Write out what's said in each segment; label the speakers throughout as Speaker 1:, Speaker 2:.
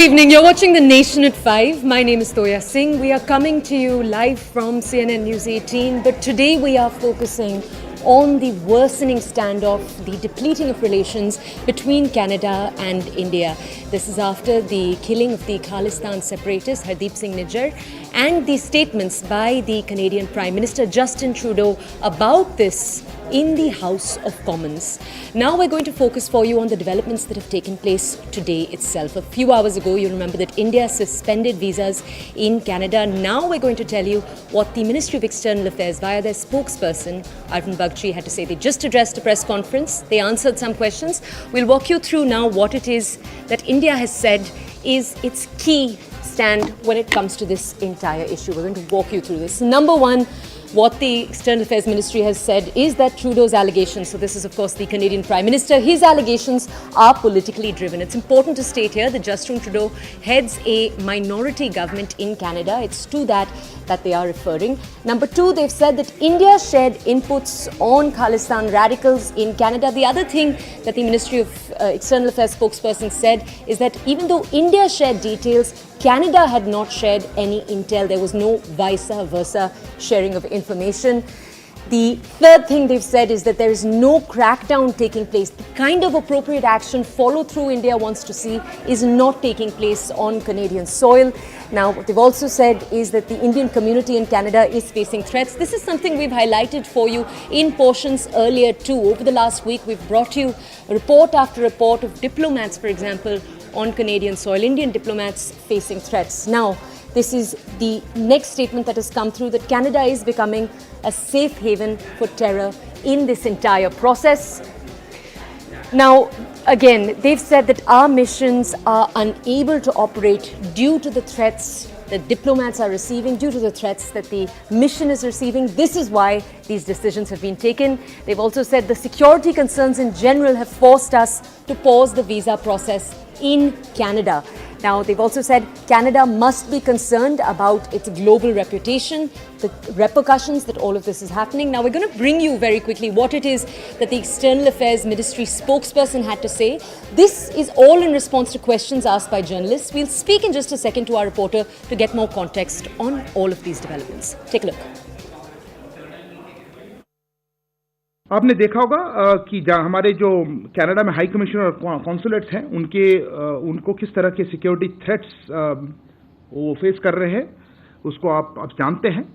Speaker 1: Good evening, you're watching The Nation at 5. My name is Toya Singh. We are coming to you live from CNN News 18, but today we are focusing on the worsening standoff, the depleting of relations between Canada and India. This is after the killing of the Khalistan separatist Hardeep Singh Nijjar and the statements by the Canadian Prime Minister Justin Trudeau about this in the House of Commons. Now we're going to focus for you on the developments that have taken place today itself. A few hours ago, you remember that India suspended visas in Canada. Now we're going to tell you what the Ministry of External Affairs, via their spokesperson, Arvind Bagchi, had to say. They just addressed a press conference. They answered some questions. We'll walk you through now what it is that India has said is its key stand when it comes to this entire issue. We're going to walk you through this. Number one, what the External Affairs Ministry has said is that Trudeau's allegations, so this is of course the Canadian Prime Minister, his allegations are politically driven. It's important to state here that Justin Trudeau heads a minority government in Canada. It's to that they are referring. Number two, they've said that India shared inputs on Khalistan radicals in Canada. The other thing that the Ministry of External Affairs spokesperson said is that even though India shared details, Canada had not shared any intel. There was no vice versa sharing of information. The third thing they've said is that there is no crackdown taking place. The kind of appropriate action, follow through, India wants to see is not taking place on Canadian soil. Now, what they've also said is that the Indian community in Canada is facing threats. This is something we've highlighted for you in portions earlier too. Over the last week, we've brought you report after report of diplomats, for example, on Canadian soil, Indian diplomats facing threats. Now, this is the next statement that has come through, that Canada is becoming a safe haven for terror in this entire process. Now, again, they've said that our missions are unable to operate due to the threats that diplomats are receiving, due to the threats that the mission is receiving. This is why these decisions have been taken. They've also said the security concerns in general have forced us to pause the visa process in Canada. Now, they've also said Canada must be concerned about its global reputation, the repercussions that all of this is happening. Now, we're going to bring you very quickly what it is that the External Affairs Ministry spokesperson had to say. This is all in response to questions asked by journalists. We'll speak in just a second to our reporter to get more context on all of these developments. Take a look.
Speaker 2: आपने देखा होगा कि हमारे जो Canada में high commissioner और consulates हैं उनको किस तरह के सिक्योरिटी थ्रेट्स वो फेस कर रहे हैं, उसको आप जानते हैं।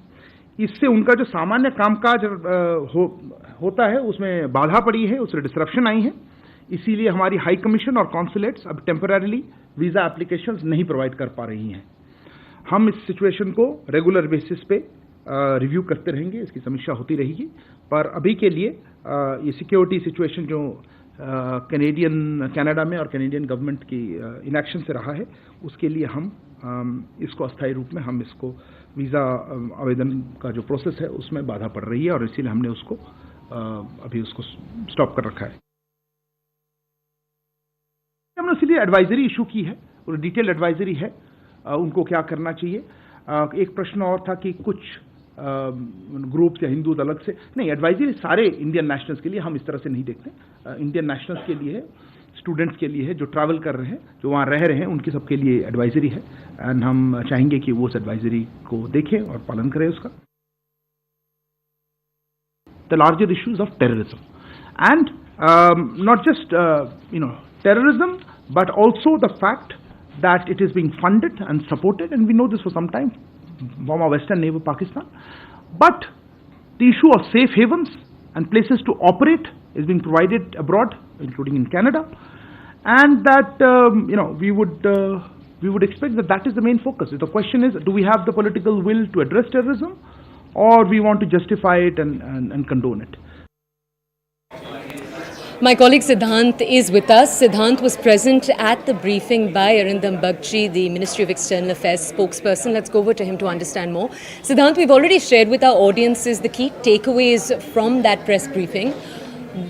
Speaker 2: इससे उनका जो सामान्य कामकाज होता है उसमें बाधा पड़ी है, उसमें डिसरप्शन आई है। इसीलिए हमारी हाई कमीशन और कॉन्सुलेट्स अब टेम्पररीली वीज़ा एप्लीकेशंस नहीं प्रोवाइड कर पा रही हैं। हम इस सिचुएशन को रेगुलर बेसिस पे रिव्यू करते रहेंगे, इसकी समीक्षा होती रहेगी, पर अभी के लिए ये सिक्योरिटी सिचुएशन जो कनाडा में और कैनेडियन गवर्नमेंट की इनएक्शन से रहा है, उसके लिए हम इसको अस्थायी रूप में हम इसको वीज़ा आवेदन का जो प्रोसेस है उसमें बाधा पड़ रही है और इसीलिए हमने उसको अभी उसको स्टॉप कर रखा है। हमने इसीलिए एडवाइजरी इशू की है और डिटेल एडवाइजरी है उनको क्या करना चाहिए। एक प्रश्न और था कि कुछ ग्रुप्स या हिंदू अलग से नहीं, एडवाइजरी सारे इंडियन नेशनल्स के लिए, हम इस तरह से नहीं देखते। इंडियन नेशनल्स के लिए है, स्टूडेंट्स के लिए है, जो ट्रैवल कर रहे हैं, जो वहाँ रह रहे हैं, उनकी सबके लिए एडवाइजरी है एंड हम चाहेंगे कि वो उस एडवाइजरी को देखें और पालन करें उसका। The larger issues of terrorism and not just terrorism but also the fact that it is being funded and supported, and we know this for some time from our western neighbor Pakistan. But the issue of safe havens and places to operate is being provided abroad, including in Canada, and that we would expect that is the main focus. The question is, do we have the political will to address terrorism, or we want to justify it and condone it?
Speaker 1: My colleague Siddhant is with us. Siddhant was present at the briefing by Arvind Bagchi, the Ministry of External Affairs spokesperson. Let's go over to him to understand more. Siddhant, we've already shared with our audiences the key takeaways from that press briefing.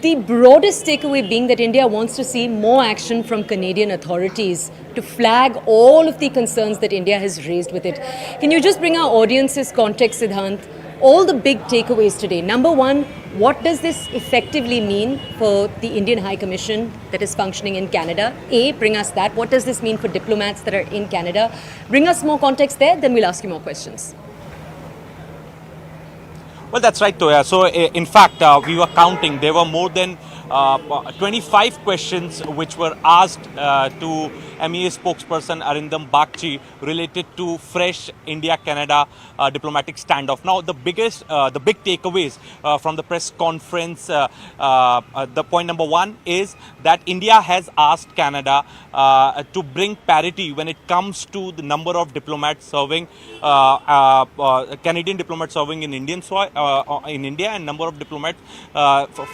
Speaker 1: The broadest takeaway being that India wants to see more action from Canadian authorities to flag all of the concerns that India has raised with it. Can you just bring our audiences context, Siddhant? All the big takeaways today. Number one, What does this effectively mean for the Indian High Commission that is functioning in Canada? A, bring us that. What does this mean for diplomats that are in Canada? Bring us more context there, then we'll ask you more questions.
Speaker 3: Well, that's right, Toya. So, in fact, we were counting. There were more than 25 questions which were asked to MEA spokesperson Arindam Bagchi related to fresh India-Canada diplomatic standoff. Now, the big takeaways from the press conference, the point number one is that India has asked Canada to bring parity when it comes to the number of diplomats serving, Canadian diplomats serving in Indian soil, in India, and number of diplomats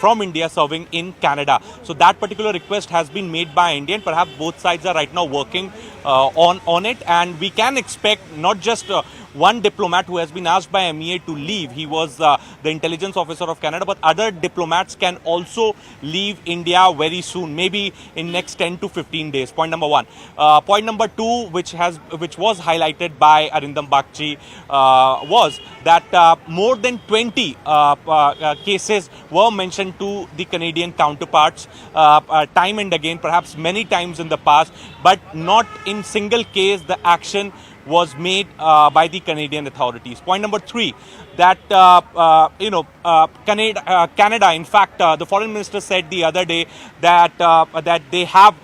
Speaker 3: from India serving in Canada. So that particular request has been made by India, and perhaps both sides are right now working on it, and we can expect not just one diplomat who has been asked by MEA to leave. He was the intelligence officer of Canada, but other diplomats can also leave India very soon, maybe in next 10 to 15 days. Point number one. Point number two, which was highlighted by Arindam Bagchi, was that more than 20 cases were mentioned to the Canadian counterparts time and again, perhaps many times in the past, but not in single case the action was made by the Canadian authorities. Point number three, that Canada, in fact, the foreign minister said the other day that that they have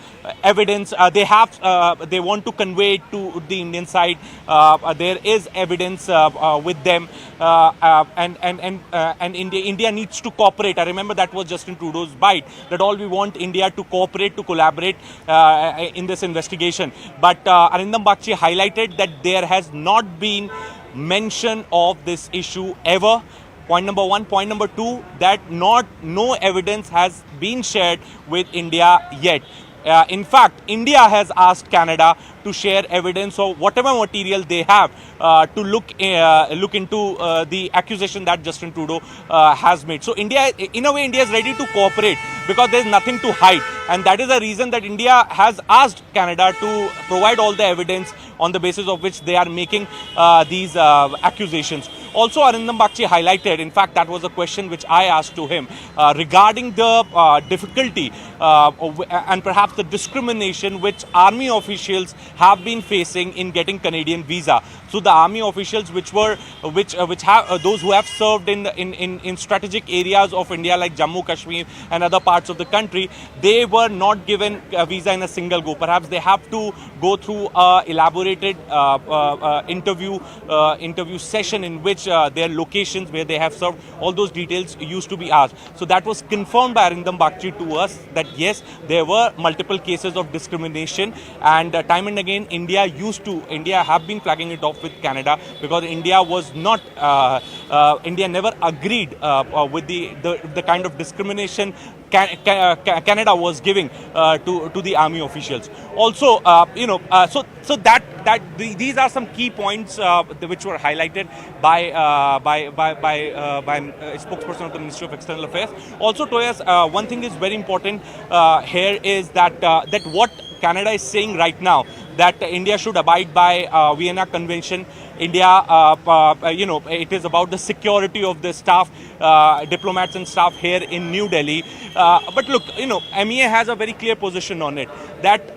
Speaker 3: evidence, they want to convey it to the Indian side. There is evidence with them, and India needs to cooperate. I remember that was Justin Trudeau's bite, that all we want India to cooperate, to collaborate in this investigation. But Arindam Bagchi highlighted that there has not been mention of this issue ever. Point number one. Point number two, that no evidence has been shared with India yet. In fact, India has asked Canada to share evidence of whatever material they have to look into the accusation that Justin Trudeau has made. So India, in a way, India is ready to cooperate because there is nothing to hide, and that is the reason that India has asked Canada to provide all the evidence on the basis of which they are making these accusations. Also, Arindam Bagchi highlighted, in fact, that was a question which I asked to him regarding the difficulty and perhaps the discrimination which army officials have been facing in getting Canadian visa. So the army officials which have those who have served in strategic areas of India like Jammu, Kashmir and other parts of the country, they were not given a visa in a single go. Perhaps they have to go through a elaborated interview session in which their locations where they have served, all those details used to be asked. So that was confirmed by Arindam Bagchi to us that yes, there were multiple cases of discrimination, and time and again India have been flagging it off with Canada because India was not India never agreed with the kind of discrimination Canada was giving to the army officials. Also, so that these are some key points which were highlighted by a spokesperson of the Ministry of External Affairs. Also, Toyas, one thing is very important here is that that what Canada is saying right now, that India should abide by Vienna Convention. India, it is about the security of the staff, diplomats and staff here in New Delhi. But look, MEA has a very clear position on it, that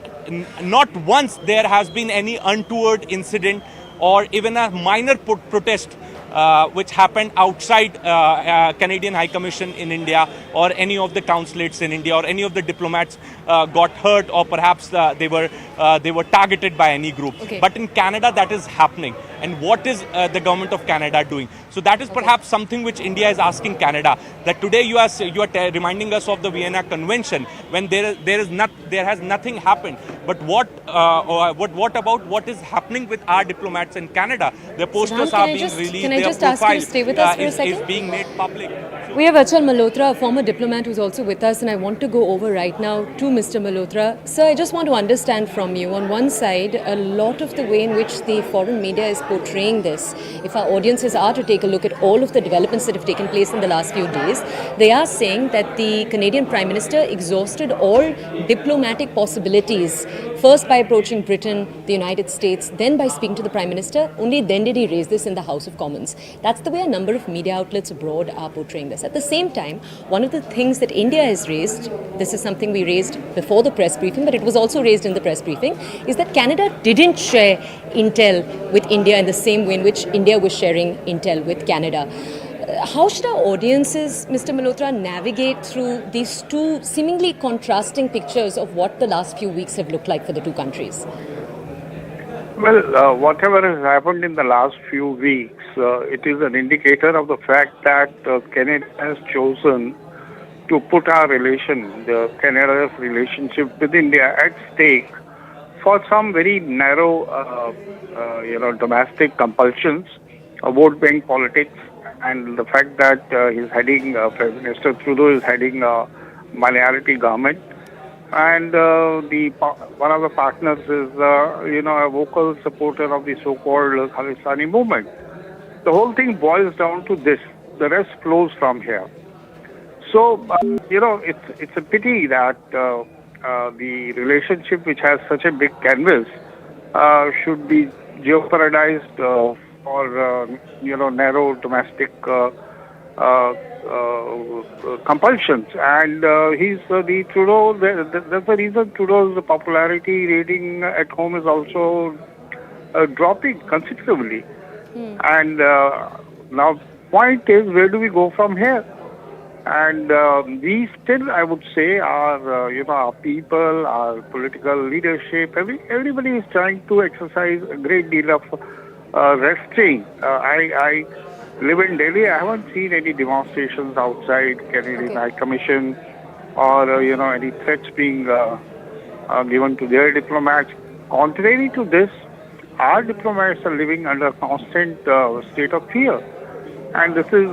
Speaker 3: not once there has been any untoward incident or even a minor protest which happened outside Canadian High Commission in India, or any of the consulates in India, or any of the diplomats got hurt, or perhaps they were targeted by any group.
Speaker 1: Okay.
Speaker 3: But in Canada, that is happening. And what is the government of Canada doing? So that is perhaps something which India is asking Canada, that today you are reminding us of the Vienna Convention when there has nothing happened. But what about what is happening with our diplomats in Canada? Their posters are being released.
Speaker 1: Can I just ask you to stay with us for a second?
Speaker 3: Is being made public.
Speaker 1: We have Achal Malhotra, a former diplomat who's also with us, and I want to go over right now to Mr. Malhotra. Sir, I just want to understand from you, on one side, a lot of the way in which the foreign media is portraying this, if our audiences are to take a look at all of the developments that have taken place in the last few days, they are saying that the Canadian Prime Minister exhausted all diplomatic possibilities First by approaching Britain, the United States, then by speaking to the Prime Minister. Only then did he raise this in the House of Commons. That's the way a number of media outlets abroad are portraying this. At the same time, one of the things that India has raised, this is something we raised before the press briefing, but it was also raised in the press briefing, is that Canada didn't share intel with India in the same way in which India was sharing intel with Canada. How should our audiences, Mr. Malhotra, navigate through these two seemingly contrasting pictures of what the last few weeks have looked like for the two countries?
Speaker 4: Well, whatever has happened in the last few weeks, it is an indicator of the fact that Canada has chosen to put Canada's relationship with India at stake for some very narrow, domestic compulsions, vote bank politics, and the fact that Prime Minister Trudeau is heading a minority government, and one of the partners is a vocal supporter of the so-called Khalistani movement. The whole thing boils down to this. The rest flows from here. So it's a pity that the relationship, which has such a big canvas, should be jeopardized for narrow domestic compulsions. And the Trudeau. That's the reason Trudeau's popularity rating at home is also dropping considerably. And now, point is, where do we go from here? And we still, I would say, our people, our political leadership, everybody is trying to exercise a great deal of restraint. I live in Delhi. I haven't seen any demonstrations outside Canadian High Commission or any threats being given to their diplomats. Contrary to this, our diplomats are living under a constant state of fear. And this is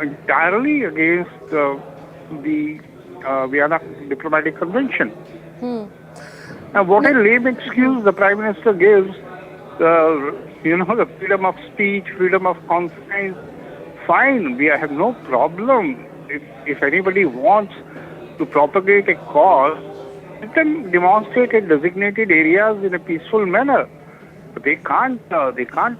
Speaker 4: entirely against the Vienna Diplomatic Convention. Now, what a lame excuse the Prime Minister gives, the freedom of speech, freedom of conscience. Fine, we have no problem. If anybody wants to propagate a cause, let them demonstrate in designated areas in a peaceful manner. But they can't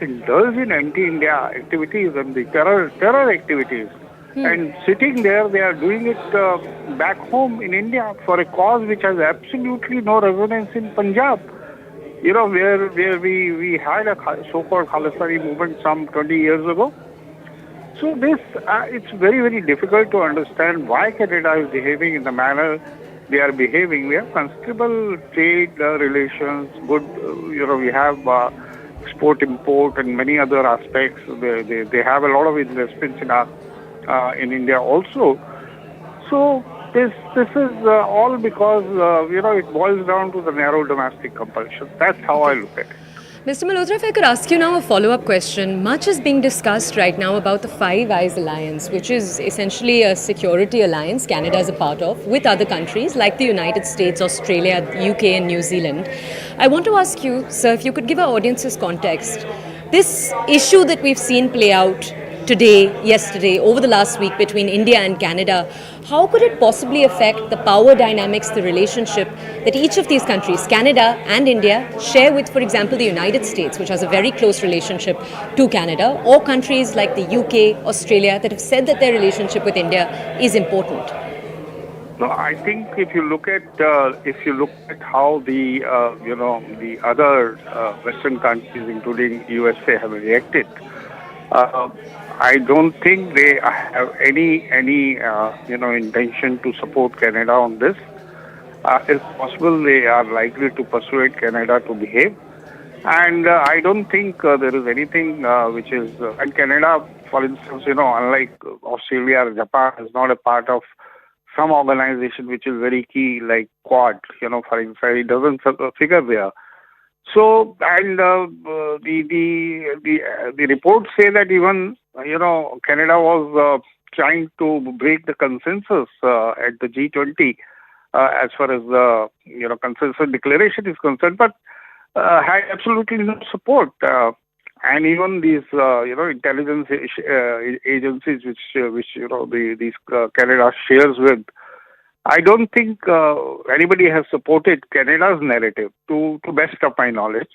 Speaker 4: indulge in anti-India activities and the terror activities. And sitting there, they are doing it back home in India for a cause which has absolutely no resonance in Punjab. Where we had a so-called Khalistani movement some 20 years ago. So this, it's very, very difficult to understand why Canada is behaving in the manner they are behaving. We have considerable trade relations, good, we have export-import and many other aspects. They have a lot of investments in India also. So this is all because, it boils down to the narrow domestic compulsion. That's how I look at it.
Speaker 1: Mr. Malhotra, if I could ask you now a follow-up question. Much is being discussed right now about the Five Eyes Alliance, which is essentially a security alliance Canada is a part of with other countries like the United States, Australia, UK and New Zealand. I want to ask you, sir, if you could give our audiences context. This issue that we've seen play out today, yesterday, over the last week between India and Canada, how could it possibly affect the power dynamics, the relationship that each of these countries, Canada and India, share with, for example, the United States, which has a very close relationship to Canada, or countries like the UK, Australia, that have said that their relationship with India is important?
Speaker 4: No, I think if you look at how the other Western countries, including USA, have reacted, I don't think they have any intention to support Canada on this. If possible, they are likely to persuade Canada to behave. And I don't think there is anything which is... and Canada, for instance, unlike Australia or Japan, is not a part of some organization which is very key, like Quad. For instance, it doesn't figure there. So, and the reports say that even Canada was trying to break the consensus at the G20 as far as the consensus declaration is concerned, but had absolutely no support. And even these intelligence agencies which these Canada shares with, I don't think anybody has supported Canada's narrative to best of my knowledge.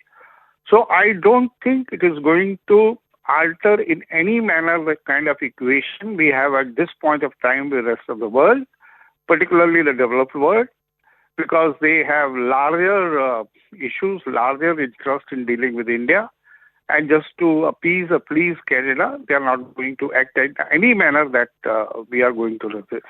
Speaker 4: So I don't think it is going to alter in any manner the kind of equation we have at this point of time with the rest of the world, particularly the developed world, because they have larger issues, larger interest in dealing with India. And just to appease or please Canada, they are not going to act in any manner that we are going to resist.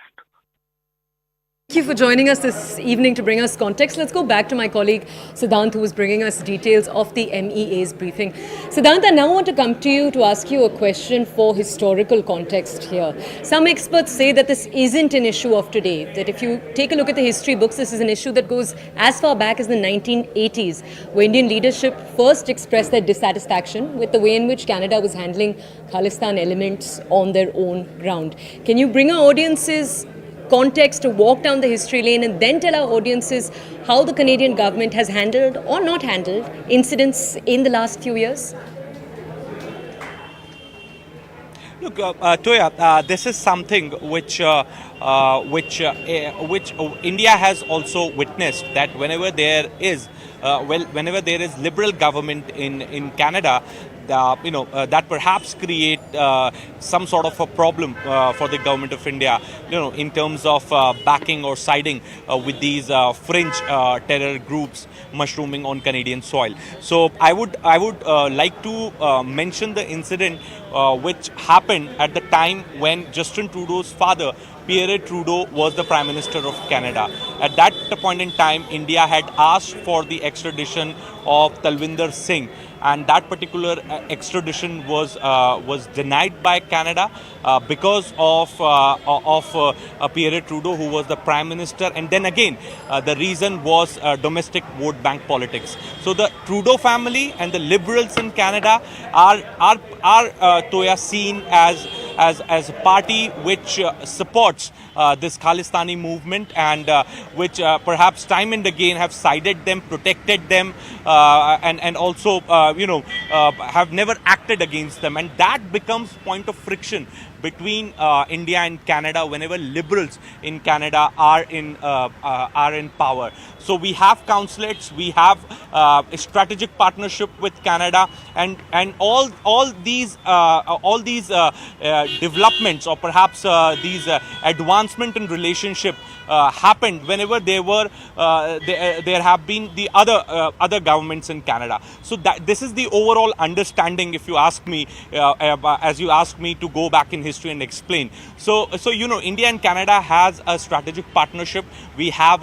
Speaker 1: Thank you for joining us this evening to bring us context. Let's go back to my colleague Siddhant, who was bringing us details of the MEA's briefing. Siddhant, I now want to come to you to ask you a question for historical context here. Some experts say that this isn't an issue of today, that if you take a look at the history books, this is an issue that goes as far back as the 1980s, where Indian leadership first expressed their dissatisfaction with the way in which Canada was handling Khalistan elements on their own ground. Can you bring our audiences context to walk down the history lane and then tell our audiences how the Canadian government has handled or not handled incidents in the last few years?
Speaker 3: Look, Toya, this is something which India has also witnessed, that whenever there is liberal government in Canada, that perhaps create some sort of a problem for the government of India, in terms of backing or siding with these fringe terror groups mushrooming on Canadian soil. So I would like to mention the incident which happened at the time when Justin Trudeau's father, Pierre Trudeau, was the Prime Minister of Canada. At that point in time, India had asked for the extradition of Talvinder Singh, and that particular extradition was denied by Canada because of Pierre Trudeau, who was the Prime Minister. And then again, the reason was domestic vote bank politics. So the Trudeau family and the Liberals in Canada are Toya, seen as a party which supports this Khalistani movement, and which perhaps time and again have sided them, protected them, and also have never acted against them, and that becomes point of friction between India and Canada whenever Liberals in Canada are in power. So we have consulates, we have a strategic partnership with Canada, and all these developments, or perhaps these advancement in relationship happened whenever there have been the other governments in Canada. So this is the overall understanding, if you ask me, as you asked me to go back in history and explain. So India and Canada has a strategic partnership. We have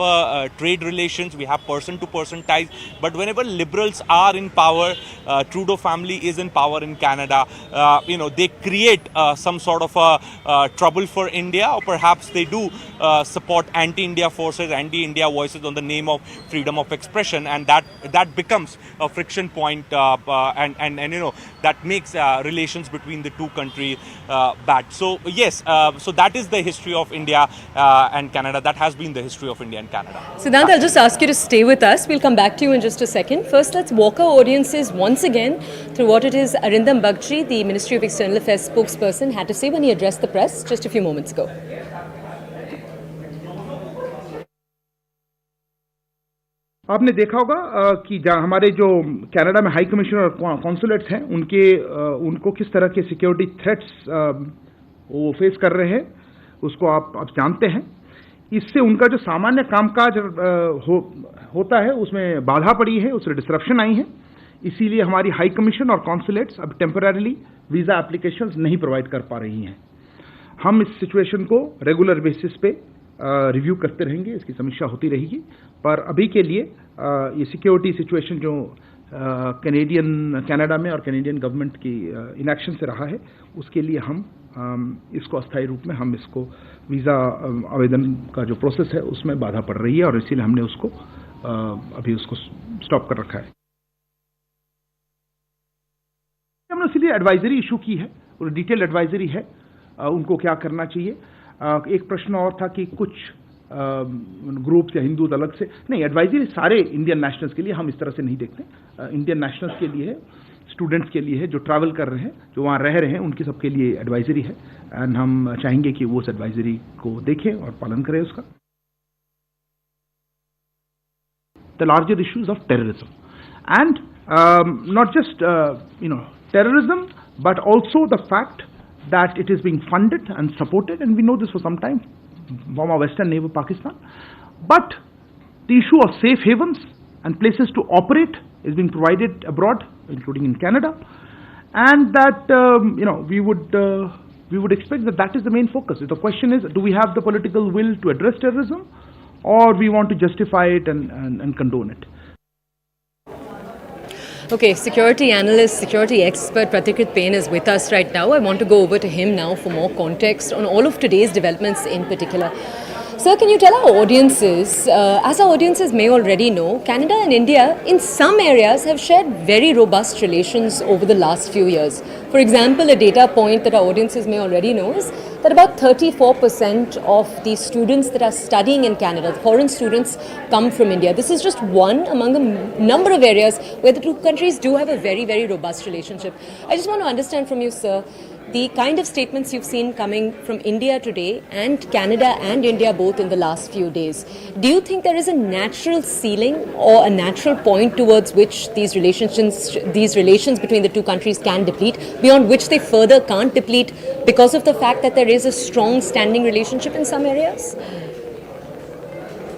Speaker 3: trade relations, we have person-to-person ties. But whenever Liberals are in power, Trudeau family is in power in Canada, they create some sort of a trouble for India, or perhaps they do support anti-India forces, anti-India voices on the name of freedom of expression, and that becomes a friction point, and that makes relations between the two countries bad. So yes, so that is the history of India and Canada. That has been the history of India and Canada.
Speaker 1: Siddhant, I'll just ask you to stay with us. We'll come back to you in just a second. First, let's walk our audiences once again through what it is Arindam Bagchi, the Ministry of External Affairs spokesperson, had to say when he addressed the press just a few moments ago.
Speaker 2: आपने देखा होगा कि हमारे जो Canada में high commission और consulates हैं उनको किस तरह के सिक्योरिटी थ्रेट्स वो फेस कर रहे हैं, उसको आप जानते हैं। इससे उनका जो सामान्य कामकाज होता है उसमें बाधा पड़ी है, उसमें डिसरप्शन आई है। इसीलिए हमारी हाई कमीशन और कॉन्सुलेट्स अब टेम्पररीली वीज़ा एप्लीकेशंस नहीं प्रोवाइड कर पा रही हैं। हम इस सिचुएशन को रेगुलर बेसिस पे रिव्यू करते रहेंगे, इसकी समीक्षा होती रहेगी। पर अभी के लिए ये सिक्योरिटी सिचुएशन जो कनाडा में और कैनेडियन गवर्नमेंट की इनएक्शन से रहा है, उसके लिए हम इसको अस्थायी रूप में हम इसको वीज़ा आवेदन का जो प्रोसेस है उसमें बाधा पड़ रही है, और इसीलिए हमने उसको अभी उसको स्टॉप कर रखा है। हमने इसलिए एडवाइजरी इशू की है, और डिटेल एडवाइजरी है उनको क्या करना चाहिए। एक प्रश्न और था कि कुछ ग्रुप्स या हिंदू अलग से नहीं, एडवाइजरी सारे इंडियन नेशनल्स के लिए, हम इस तरह से नहीं देखते। इंडियन नेशनल्स के लिए है, स्टूडेंट्स के लिए है, जो ट्रैवल कर रहे हैं, जो वहाँ रह रहे हैं, उनकी सबके लिए एडवाइजरी है, एंड हम चाहेंगे कि वो उस एडवाइजरी को देखें और पालन करें उसका। the larger issues of terrorism. And not just, terrorism, but also the fact that it is being funded and supported, and we know this for some time from our western neighbor Pakistan. But the issue of safe havens and places to operate is being provided abroad, including in Canada, and that we would expect that is the main focus. The question is, do we have the political will to address terrorism, or we want to justify it and condone it?
Speaker 1: Okay, security analyst, security expert Pratikrit Payne is with us right now. I want to go over to him now for more context on all of today's developments in particular. Sir, can you tell our audiences, as our audiences may already know, Canada and India in some areas have shared very robust relations over the last few years. For example, a data point that our audiences may already know is that about 34% of the students that are studying in Canada, the foreign students, come from India. This is just one among a number of areas where the two countries do have a very, very robust relationship. I just want to understand from you, sir, the kind of statements you've seen coming from India today and Canada and India both in the last few days. Do you think there is a natural ceiling or a natural point towards which these relations between the two countries can deplete, beyond which they further can't deplete because of the fact that there is a strong standing relationship in some areas?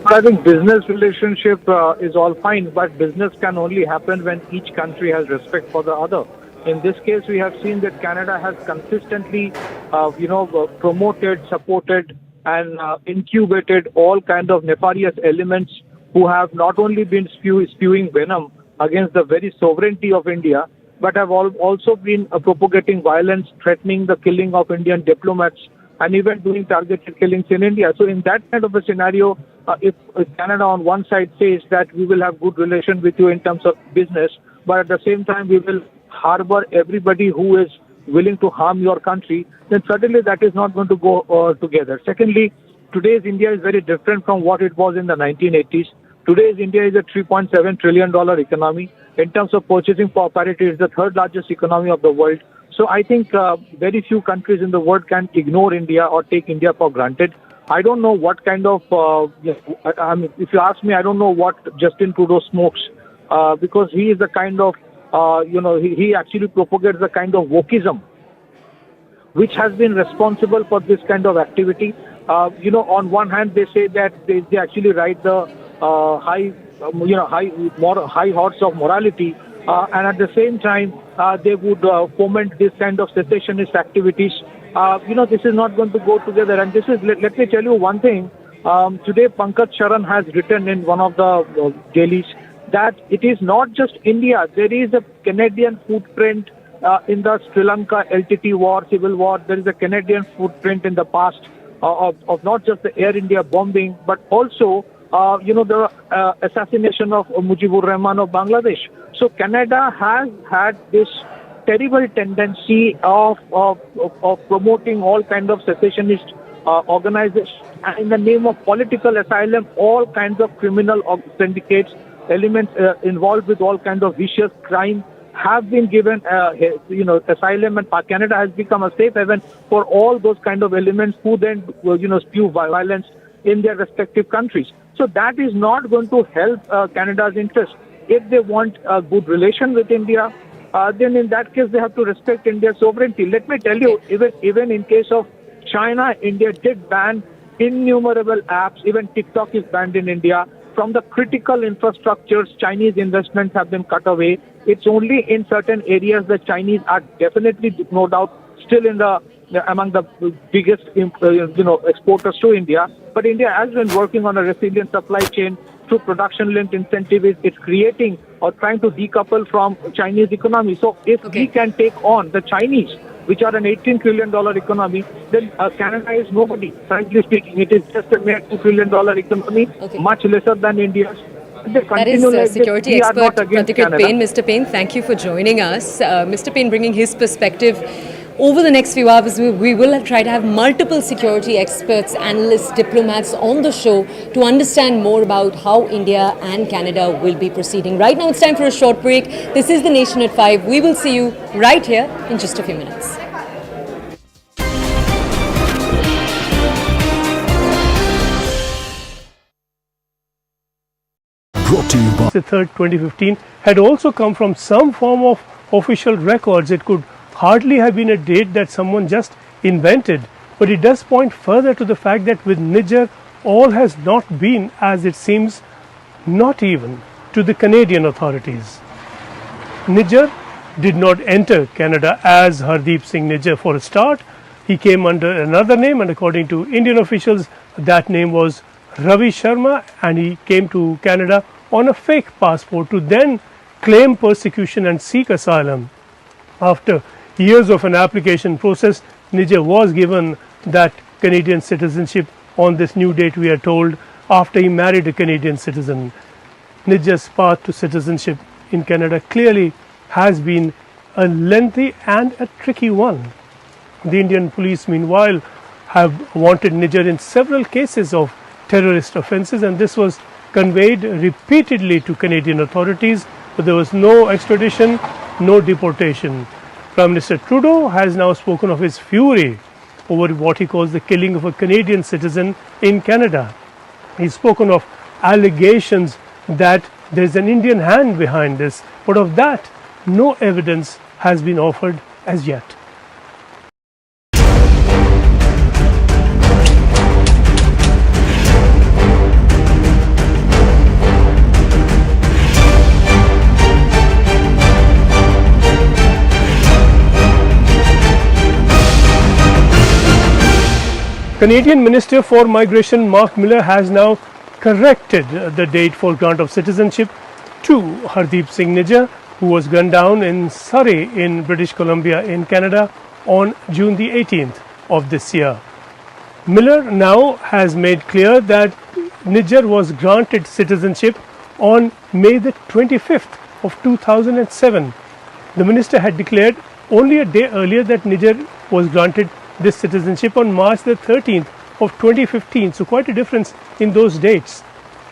Speaker 5: I think business relationship is all fine, but business can only happen when each country has respect for the other. In this case, we have seen that Canada has consistently, promoted, supported, and incubated all kinds of nefarious elements who have not only been spewing venom against the very sovereignty of India, but have also been propagating violence, threatening the killing of Indian diplomats, and even doing targeted killings in India. So in that kind of a scenario, if Canada on one side says that we will have good relations with you in terms of business, but at the same time we will harbor everybody who is willing to harm your country, then certainly that is not going to go together. Secondly, today's India is very different from what it was in the 1980s. Today's India is a $3.7 trillion economy. In terms of purchasing power parity, it's the third largest economy of the world. So I think very few countries in the world can ignore India or take India for granted. I don't know what kind of, if you ask me, I don't know what Justin Trudeau smokes because he is the kind of, he actually propagates the kind of wokeism which has been responsible for this kind of activity. On one hand, they say that they actually ride the high horse of morality, and at the same time, they would foment this kind of secessionist activities. This is not going to go together. And this is, let me tell you one thing. Today, Pankaj Charan has written in one of the dailies that it is not just India. There is a Canadian footprint in the Sri Lanka LTT war, civil war. There is a Canadian footprint in the past of not just the Air India bombing, but also, the assassination of Mujibur Rahman of Bangladesh. So Canada has had this terrible tendency of promoting all kinds of secessionist organizations, and in the name of political asylum, all kinds of criminal syndicates, elements involved with all kinds of vicious crime have been given, asylum, and Canada has become a safe haven for all those kind of elements who then, spew violence in their respective countries. So that is not going to help Canada's interest. If they want a good relation with India, then in that case they have to respect India's sovereignty. Let me tell you, even in case of China, India did ban innumerable apps. Even TikTok is banned in India. From the critical infrastructures, Chinese investments have been cut away. It's only in certain areas that Chinese are definitely, no doubt, still among the biggest, exporters to India. But India has been working on a resilient supply chain through production-linked incentives. It's creating or trying to decouple from Chinese economy. So if we can take on the Chinese, which are an $18 trillion economy, then Canada is nobody. Frankly speaking, it is just a mere $2 trillion economy, much lesser than India's.
Speaker 1: That is security expert Pratikrit Payne. Mr. Payne, thank you for joining us. Mr. Payne bringing his perspective. Over the next few hours, we will try to have multiple security experts, analysts, diplomats on the show to understand more about how India and Canada will be proceeding. Right now, it's time for a short break. This is The Nation at 5. We will see you right here in just a few minutes.
Speaker 6: Brought to you by
Speaker 7: the 3rd, 2015 had also come from some form of official records. It could hardly have been a date that someone just invented, but it does point further to the fact that with Niger, all has not been as it seems, not even to the Canadian authorities. Niger did not enter Canada as Hardeep Singh Nijjar for a start. He came under another name, and according to Indian officials, that name was Ravi Sharma, and he came to Canada on a fake passport to then claim persecution and seek asylum. After years of an application process, Nijjar was given that Canadian citizenship on this new date, we are told, after he married a Canadian citizen. Nijjar's path to citizenship in Canada clearly has been a lengthy and a tricky one. The Indian police, meanwhile, have wanted Nijjar in several cases of terrorist offences, and this was conveyed repeatedly to Canadian authorities, but there was no extradition, no deportation. Prime Minister Trudeau has now spoken of his fury over what he calls the killing of a Canadian citizen in Canada. He's spoken of allegations that there's an Indian hand behind this, but of that, no evidence has been offered as yet. Canadian Minister for Migration Mark Miller has now corrected the date for grant of citizenship to Hardeep Singh Nijjar, who was gunned down in Surrey in British Columbia in Canada on June the 18th of this year. Miller now has made clear that Nijjar was granted citizenship on May the 25th of 2007. The minister had declared only a day earlier that Nijjar was granted this citizenship on March the 13th of 2015, so quite a difference in those dates.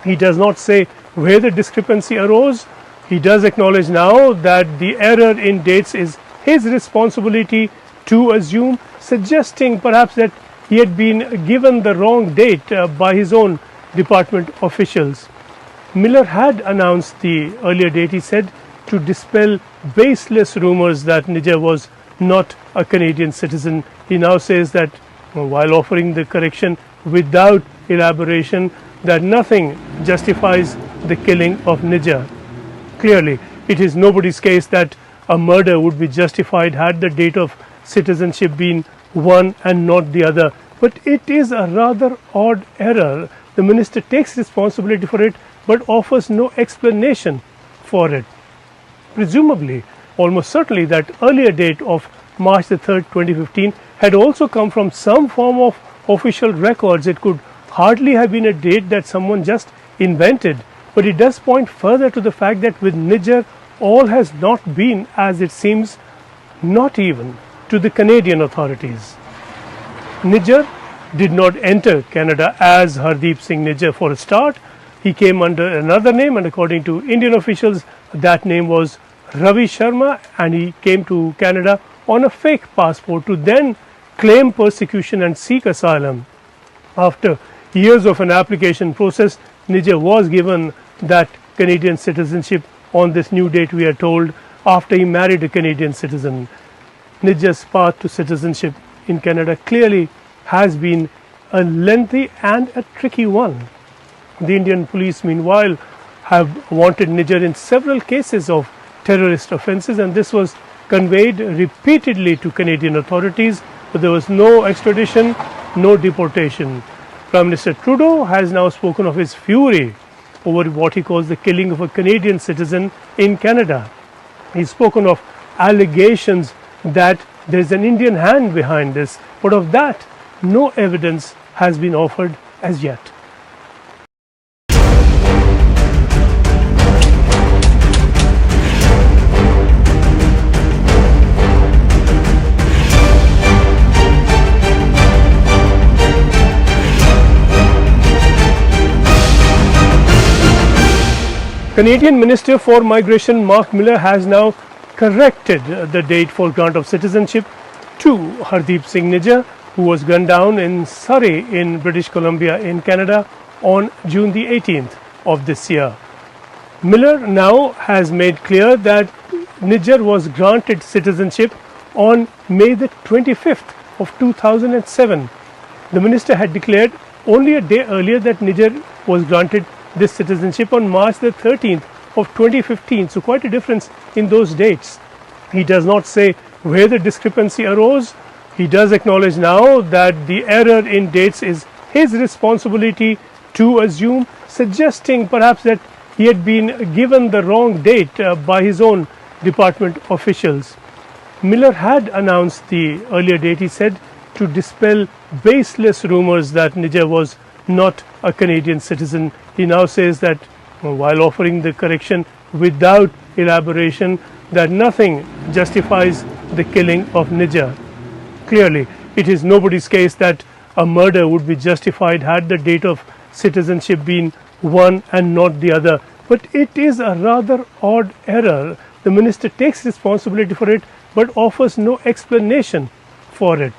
Speaker 7: He does not say where the discrepancy arose. He does acknowledge now that the error in dates is his responsibility to assume, suggesting perhaps that he had been given the wrong date by his own department officials. Miller had announced the earlier date, he said, to dispel baseless rumors that Nijjar was not a Canadian citizen. He now says that, while offering the correction without elaboration, that nothing justifies the killing of Nijjar. Clearly, it is nobody's case that a murder would be justified had the date of citizenship been one and not the other. But it is a rather odd error. The minister takes responsibility for it but offers no explanation for it. Presumably, almost certainly, that earlier date of March the 3rd, 2015 had also come from some form of official records. It could hardly have been a date that someone just invented, but it does point further to the fact that with Nijjar, all has not been as it seems, not even to the Canadian authorities. Nijjar did not enter Canada as Hardeep Singh Nijjar for a start. He came under another name, and according to Indian officials, that name was Ravi Sharma, and he came to Canada on a fake passport to then claim persecution and seek asylum. After years of an application process, Nijjar was given that Canadian citizenship on this new date, we are told, after he married a Canadian citizen. Nijjar's path to citizenship in Canada clearly has been a lengthy and a tricky one. The Indian police, meanwhile, have wanted Nijjar in several cases of terrorist offences, and this was conveyed repeatedly to Canadian authorities, but there was no extradition, no deportation. Prime Minister Trudeau has now spoken of his fury over what he calls the killing of a Canadian citizen in Canada. He's spoken of allegations that there's an Indian hand behind this, but of that, no evidence has been offered as yet. Canadian Minister for Migration Mark Miller has now corrected the date for grant of citizenship to Hardeep Singh Nijjar, who was gunned down in Surrey in British Columbia in Canada on June the 18th of this year. Miller now has made clear that Niger was granted citizenship on May the 25th of 2007. The minister had declared only a day earlier that Niger was granted this citizenship on March the 13th of 2015. So quite a difference in those dates. He does not say where the discrepancy arose. He does acknowledge now that the error in dates is his responsibility to assume, suggesting perhaps that he had been given the wrong date by his own department officials. Miller had announced the earlier date, he said, to dispel baseless rumors that Niger was not a Canadian citizen. He now says that while offering the correction without elaboration, that nothing justifies the killing of Niger. Clearly, it is nobody's case that a murder would be justified had the date of citizenship been one and not the other. But it is a rather odd error. The minister takes responsibility for it but offers no explanation for it.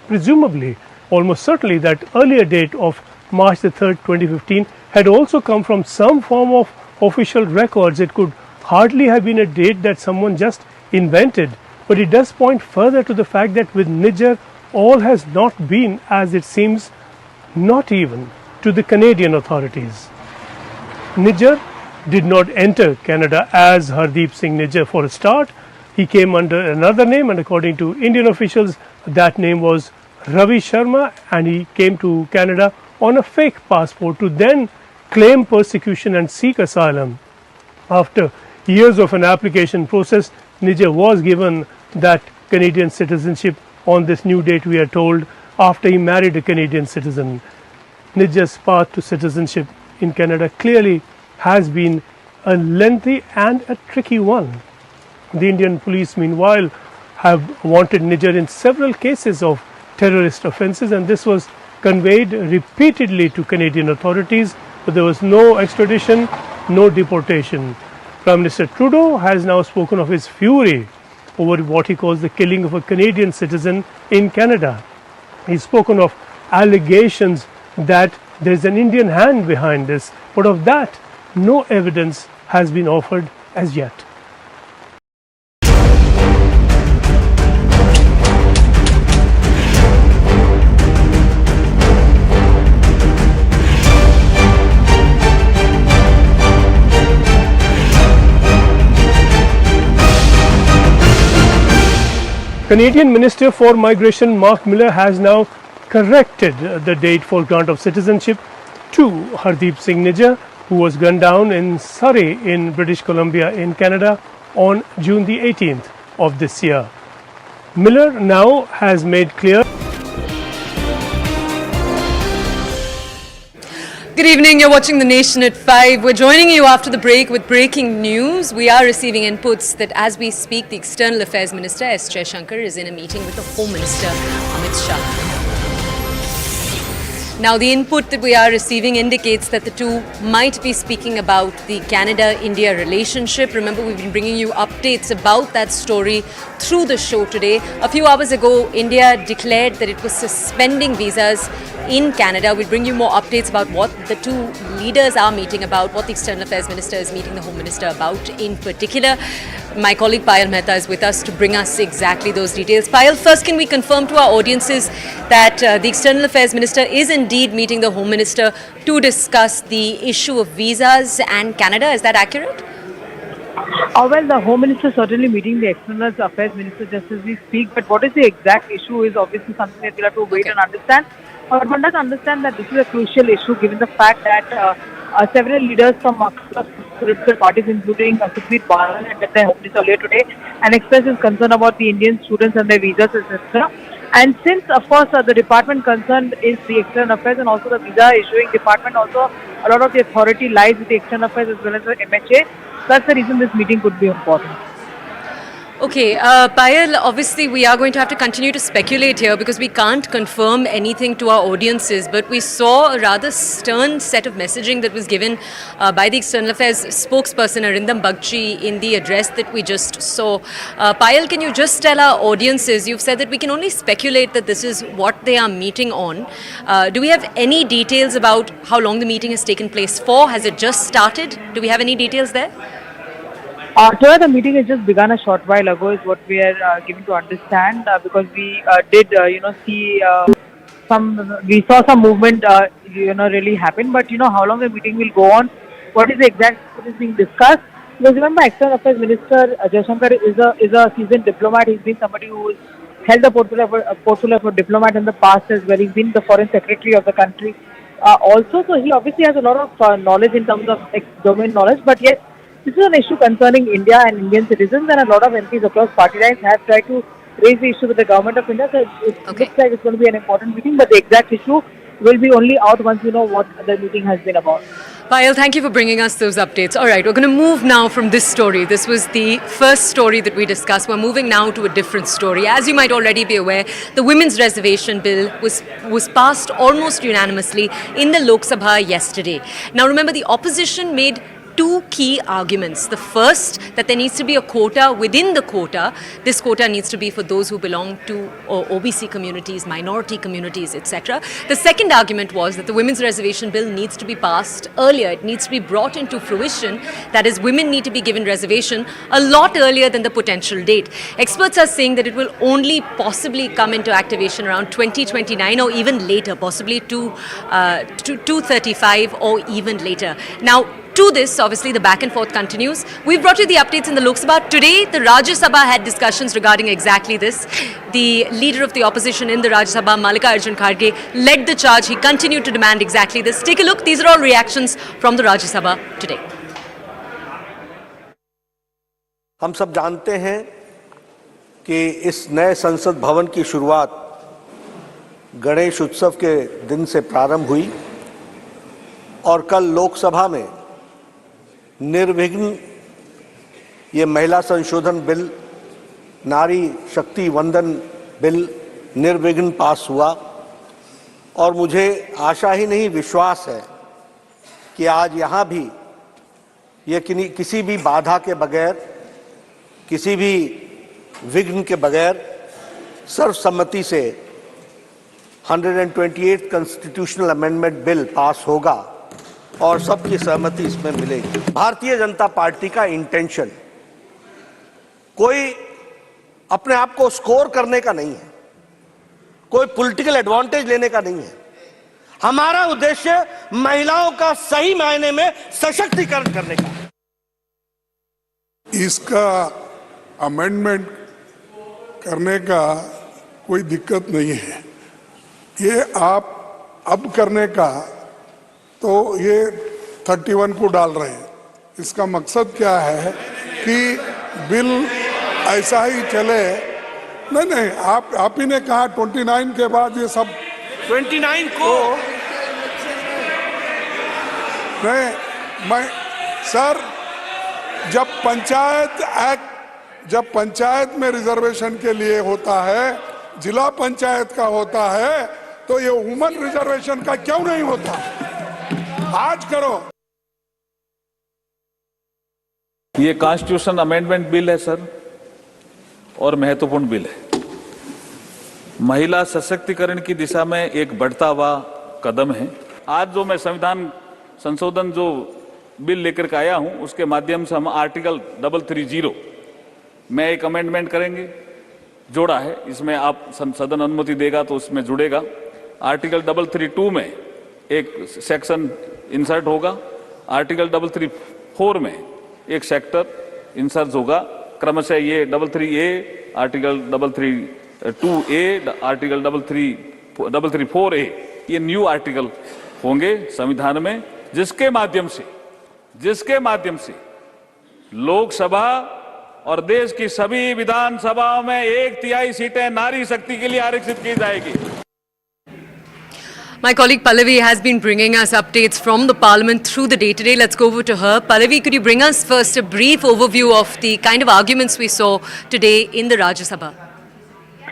Speaker 7: Presumably, almost certainly, that earlier date of March the 3rd, 2015 had also come from some form of official records. It could hardly have been a date that someone just invented, but it does point further to the fact that with Niger, all has not been as it seems, not even to the Canadian authorities. Niger did not enter Canada as Hardeep Singh Niger for a start. He came under another name, and according to Indian officials, that name was Ravi Sharma, and he came to Canada on a fake passport to then claim persecution and seek asylum. After years of an application process, Niger was given that Canadian citizenship on this new date, we are told, after he married a Canadian citizen. Niger's path to citizenship in Canada clearly has been a lengthy and a tricky one. The Indian police, meanwhile, have wanted Niger in several cases of terrorist offences, and this was conveyed repeatedly to Canadian authorities, but there was no extradition, no deportation. Prime Minister Trudeau has now spoken of his fury over what he calls the killing of a Canadian citizen in Canada. He's spoken of allegations that there is an Indian hand behind this, but of that, no evidence has been offered as yet. Canadian Minister for Migration Mark Miller has now corrected the date for grant of citizenship to Hardeep Singh Niger, who was gunned down in Surrey in British Columbia in Canada on June the 18th of this year. Miller now has made clear.
Speaker 1: Good evening, you're watching The Nation at 5. We're joining you after the break with breaking news. We are receiving inputs that as we speak, the External Affairs Minister S. Jaishankar is in a meeting with the Home Minister Amit Shah. Now, the input that we are receiving indicates that the two might be speaking about the Canada-India relationship. Remember, we've been bringing you updates about that story through the show today. A few hours ago, India declared that it was suspending visas in Canada. We'll bring you more updates about what the two leaders are meeting about, what the External Affairs Minister is meeting the Home Minister about in particular. My colleague Payal Mehta is with us to bring us exactly those details. Payal, first can we confirm to our audiences that the External Affairs Minister is indeed meeting the Home Minister to discuss the issue of visas and Canada? Is that accurate?
Speaker 6: Well, the Home Minister is certainly meeting the External Affairs Minister just as we speak, but what is the exact issue is obviously something that we'll have to wait and understand. But one does understand that this is a crucial issue given the fact that several leaders from political parties, including Sukhbir Balan, had met their Home Minister earlier today and expressed his concern about the Indian students and their visas, etc. And since, of course, the department concerned is the External Affairs and also the visa issuing department, also a lot of the authority lies with the External Affairs as well as the MHA. That's the reason this meeting could be important.
Speaker 1: Okay, Payal, obviously we are going to have to continue to speculate here because we can't confirm anything to our audiences, but we saw a rather stern set of messaging that was given by the External Affairs spokesperson Arindam Bagchi in the address that we just saw. Payal, can you just tell our audiences, you've said that we can only speculate that this is what they are meeting on. Do we have any details about how long the meeting has taken place for? Has it just started? Do we have any details there?
Speaker 6: Today the meeting has just begun a short while ago is what we are given to understand because we did see we saw some movement really happen, but how long the meeting will go on, what is the exact what is being discussed, because remember External Affairs Minister Jaishankar is a seasoned diplomat. He's been somebody who has held the portfolio for diplomat in the past as well. He's been the foreign secretary of the country also, so he obviously has a lot of knowledge in terms of domain knowledge, but yes, this is an issue concerning India and Indian citizens, and a lot of MPs across party lines have tried to raise the issue with the government of India. So it looks like it's going to be an important meeting, but the exact issue will be only out once we know what the meeting has been about.
Speaker 1: Payal, thank you for bringing us those updates. All right, we're going to move now from this story. This was the first story that we discussed. We're moving now to a different story. As you might already be aware, the Women's Reservation Bill was passed almost unanimously in the Lok Sabha yesterday. Now remember, the opposition made two key arguments. The first, that there needs to be a quota within the quota. This quota needs to be for those who belong to OBC communities, minority communities, etc. The second argument was that the Women's Reservation Bill needs to be passed earlier. It needs to be brought into fruition. That is, women need to be given reservation a lot earlier than the potential date. Experts are saying that it will only possibly come into activation around 2029 or even later, possibly to 235 or even later. Now, to this, obviously, the back and forth continues. We've brought you the updates in the Lok Sabha. Today, the Rajya Sabha had discussions regarding exactly this. The leader of the opposition in the Rajya Sabha, Mallikarjun Kharge, led the charge. He continued to demand exactly this. Take a look. These are all reactions from the Rajya Sabha today.
Speaker 8: हम सब जानते हैं कि इस नए संसद भवन की शुरुआत गणेश उत्सव के दिन से प्रारंभ हुई और कल लोकसभा में निर्विघ्न ये महिला संशोधन बिल, नारी शक्ति वंदन बिल निर्विघ्न पास हुआ और मुझे आशा ही नहीं विश्वास है कि आज यहाँ भी ये किसी भी बाधा के बगैर, किसी भी विघ्न के बगैर सर्वसम्मति से 128 कॉन्स्टिट्यूशनल अमेंडमेंट बिल पास होगा और सबकी सहमति इसमें मिलेगी। भारतीय जनता पार्टी का इंटेंशन कोई अपने आप को स्कोर करने का नहीं है, कोई पॉलिटिकल एडवांटेज लेने का नहीं है। हमारा उद्देश्य महिलाओं का सही मायने में सशक्तिकरण करने का है।
Speaker 9: इसका अमेंडमेंट करने का कोई दिक्कत नहीं है। ये आप अब करने का तो ये 31 को डाल रहे हैं। इसका मकसद क्या है कि बिल ऐसा ही चले। नहीं, आप ही ने कहा 29 के बाद ये सब
Speaker 8: 29 को
Speaker 9: नहीं, मैं सर जब पंचायत में रिजर्वेशन के लिए होता है, जिला पंचायत का होता है, तो ये वुमन रिजर्वेशन का क्यों नहीं होता? आज करो।
Speaker 10: ये कॉन्स्टिट्यूशन अमेंडमेंट बिल है सर, और महत्वपूर्ण बिल है। महिला सशक्तिकरण की दिशा में एक बढ़ता हुआ कदम है। आज जो मैं संविधान संशोधन जो बिल लेकर के आया हूं, उसके माध्यम से हम आर्टिकल 330 में एक अमेंडमेंट करेंगे, जोड़ा है। इसमें आप सदन अनुमति देगा तो उसमें जुड़ेगा। आर्टिकल 332 में एक सेक्शन इंसर्ट होगा। आर्टिकल 334 में एक सेक्टर इंसर्ट होगा। क्रमशः ये 333A, article 332A, article 334A, ये न्यू आर्टिकल होंगे संविधान में, जिसके माध्यम से लोकसभा और देश की सभी विधानसभाओं में 1/3 सीटें नारी शक्ति के लिए आरक्षित की जाएगी।
Speaker 1: My colleague Pallavi has been bringing us updates from the Parliament through the day today. Let's go over to her. Pallavi, could you bring us first a brief overview of the kind of arguments we saw today in the Rajya Sabha?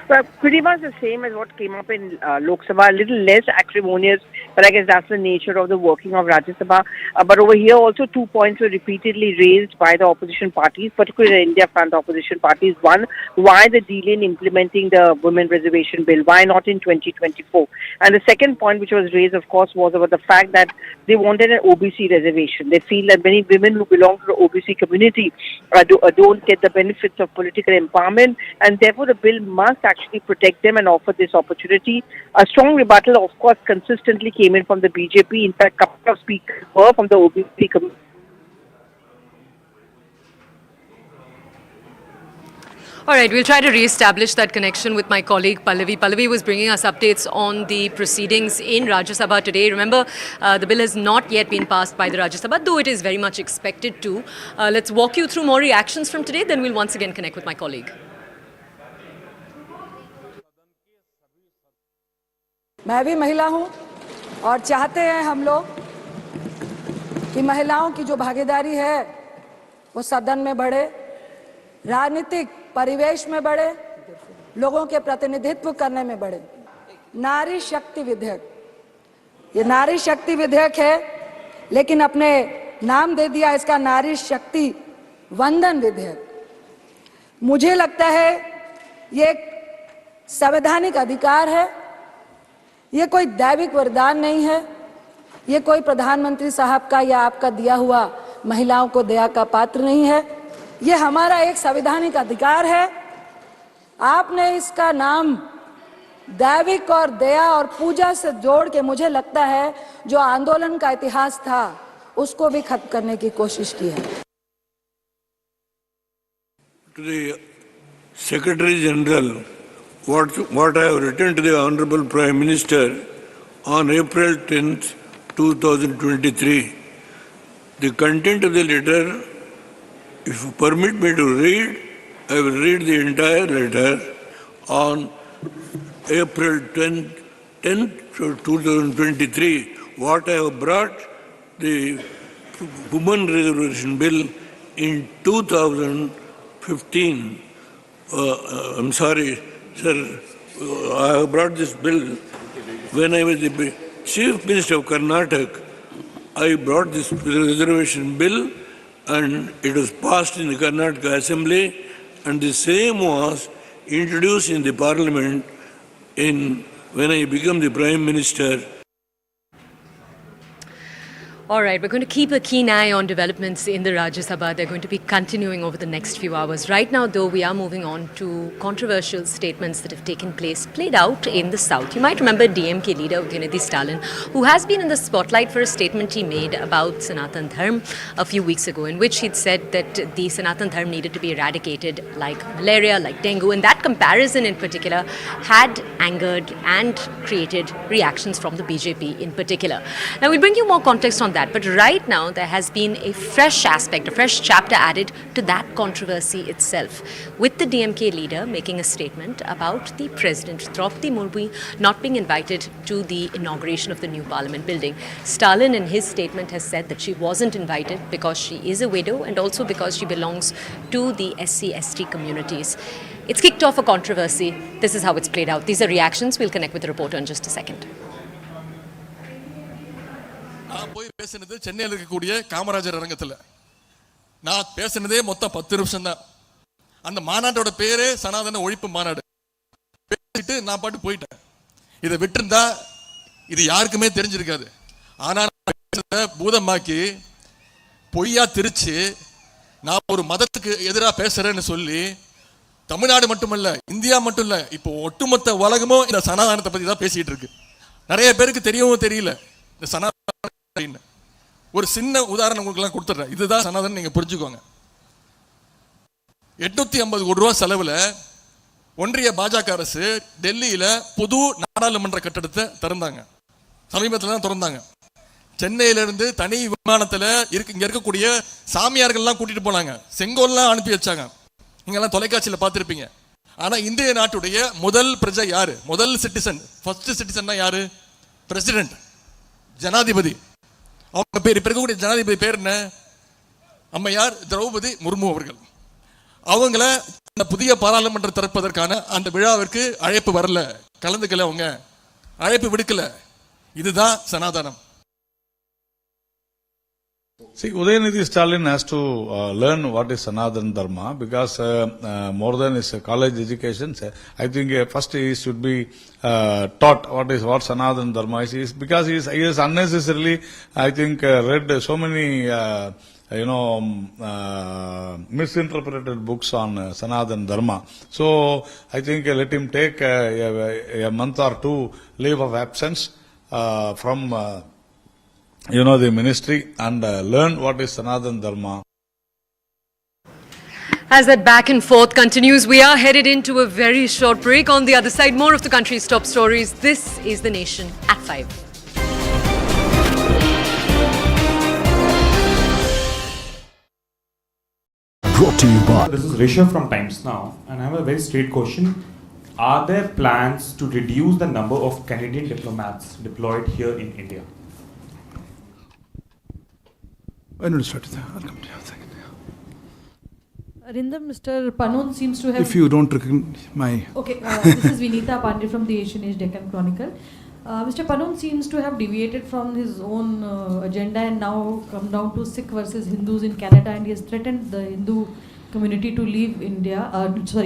Speaker 11: Well, pretty much the same as what came up in Lok Sabha, a little less acrimonious, but I guess that's the nature of the working of Rajya Sabha. But over here also 2 points were repeatedly raised by the opposition parties, particularly the India Front opposition parties. One, why the delay in implementing the women reservation bill? Why not in 2024? And the second point which was raised, of course, was about the fact that they wanted an OBC reservation. They feel that many women who belong to the OBC community don't get the benefits of political empowerment, and therefore the bill must actually protect them and offer this opportunity. A strong rebuttal, of course, consistently came in from the BJP. In fact, a couple of speakers were from the OBC community.
Speaker 1: All right, we'll try to re-establish that connection with my colleague Pallavi. Pallavi was bringing us updates on the proceedings in Rajya Sabha today. Remember, the bill has not yet been passed by the Rajya Sabha, though it is very much expected to. Let's walk you through more reactions from today, then we'll once again connect with my colleague.
Speaker 12: मैं भी महिला हूं और चाहते हैं हम लोग कि महिलाओं की जो भागीदारी है वो सदन में बढ़े, राजनीतिक परिवेश में बढ़े, लोगों के प्रतिनिधित्व करने में बढ़े। नारी शक्ति विधेयक, ये नारी शक्ति विधेयक है, लेकिन अपने नाम दे दिया इसका नारी शक्ति वंदन विधेयक। मुझे लगता है ये एक संवैधानिक अधिकार है, ये कोई दैविक वरदान नहीं है, ये कोई प्रधानमंत्री साहब का या आपका दिया हुआ महिलाओं को दया का पात्र नहीं है, ये हमारा एक संवैधानिक अधिकार है। आपने इसका नाम दैविक और दया और पूजा से जोड़ के मुझे लगता है जो आंदोलन का इतिहास था उसको भी खत्म करने की कोशिश की है।
Speaker 13: To the Secretary General, what I have written to the Honorable Prime Minister on April 10th, 2023. The content of the letter, if you permit me to read, I will read the entire letter. On April 10th, 2023, what I have brought, the Women Reservation Bill in 2015. I'm sorry, sir, I have brought this bill when I was the Chief Minister of Karnataka. I brought this reservation bill and it was passed in the Karnataka Assembly, and the same was introduced in the Parliament when I became the Prime Minister.
Speaker 1: All right, we're going to keep a keen eye on developments in the Rajya Sabha. They're going to be continuing over the next few hours. Right now, though, we are moving on to controversial statements that have played out in the South. You might remember DMK leader Udhanidhi Stalin, who has been in the spotlight for a statement he made about Sanatan Dharm a few weeks ago, in which he'd said that the Sanatan Dharm needed to be eradicated like malaria, like dengue, and that comparison in particular had angered and created reactions from the BJP in particular. Now, we'll bring you more context on that, but right now there has been a fresh aspect, a fresh chapter added to that controversy itself, with the DMK leader making a statement about the President Draupadi Murmu not being invited to the inauguration of the new Parliament building. Stalin in his statement has said that she wasn't invited because she is a widow and also because she belongs to the SC/ST communities. It's kicked off a controversy. This is how it's played out. These are reactions. We'll connect with the reporter in just a second.
Speaker 14: நான் போய் பேசினது சென்னையில் இருக்கக்கூடிய காமராஜர் அரங்கத்தில். நான் பேசினதே மொத்தம் 10 நிமிஷம் தான். அந்த மாநாட்டோட பேரே சனாதன ஒழிப்பு மாநாடு. பேசிட்டு நான் பாட்டு போயிட்டேன். இதை விட்டுருந்தா இது யாருக்குமே தெரிஞ்சிருக்காது. ஆனால் பூதமாக்கி பொய்யா திருச்சு நான் ஒரு மதத்துக்கு எதிராக பேசுறேன்னு சொல்லி தமிழ்நாடு மட்டுமல்ல, இந்தியா மட்டும் இல்ல, இப்போ ஒட்டுமொத்த உலகமும் இந்த சனாதனத்தை பத்தி தான் பேசிட்டு இருக்கு. நிறைய பேருக்கு தெரியவும் தெரியல இந்த சனாதன. ஒரு சின்ன உதாரணம் உங்களுக்கு கொடுத்துறேன். இதுதான் சனாதனம், நீங்க புரிஞ்சுக்கோங்க. 850 கோடி ரூபாய் செலவுல ஒன்றிய பாஜக அரசு டெல்லியில புது நாடாளுமன்ற கட்டடத்தை திறந்தாங்க. சமீபத்தில் தான் திறந்தாங்க. சென்னையிலிருந்து தனி விமானத்துல இங்க இருக்கக்கூடிய சாமியார்கள்லாம் கூட்டிட்டு போனாங்க. செங்கோல்லாம் அனுப்பி வச்சாங்க. நீங்கெல்லாம் தொலைக்காட்சியில் பார்த்திருப்பீங்க. ஆனா இந்திய நாட்டுடைய முதல் பிரஜை யாரு? முதல் சிட்டிசன், ஃபர்ஸ்ட் சிட்டிசன்னா யாரு? பிரசிடென்ட் ஜனாதிபதி, அவங்க பேர் இப்ப இருக்கக்கூடிய ஜனாதிபதி பேர் என்ன? அம்மையார் திரௌபதி முர்மு அவர்கள். அவங்கள அந்த புதிய பாராளுமன்றம் திறப்பதற்கான அந்த விழாவிற்கு அழைப்பு வரல, கலந்துக்கல, அவங்க அழைப்பு விடுக்கல. இதுதான் சனாதனம்.
Speaker 15: See, Udayanidhi Stalin has to learn what is Sanatana Dharma because more than his college education, I think first he should be taught what Sanatana Dharma is because he is unnecessarily, I think, read so many misinterpreted books on Sanatana Dharma. So I think let him take a month or two leave of absence from the ministry and learn what is Sanatana Dharma.
Speaker 1: As that back and forth continues, we are headed into a very short break. On the other side, more of the country's top stories. This is The Nation at 5.
Speaker 16: Brought to you by...
Speaker 17: This is Rishabh from Times Now, and I have a very straight question. Are there plans to reduce the number of Canadian diplomats deployed here in India?
Speaker 2: I know to start with that. I'll come to you in a second.
Speaker 18: Arindam, Mr. Panon seems to have...
Speaker 2: If you don't recognize my...
Speaker 18: Okay, this is Vinita Pandey from the Asian Age Deccan Chronicle. Mr. Panon seems to have deviated from his own agenda and now come down to Sikh versus Hindus in Canada, and he has threatened the Hindu community to leave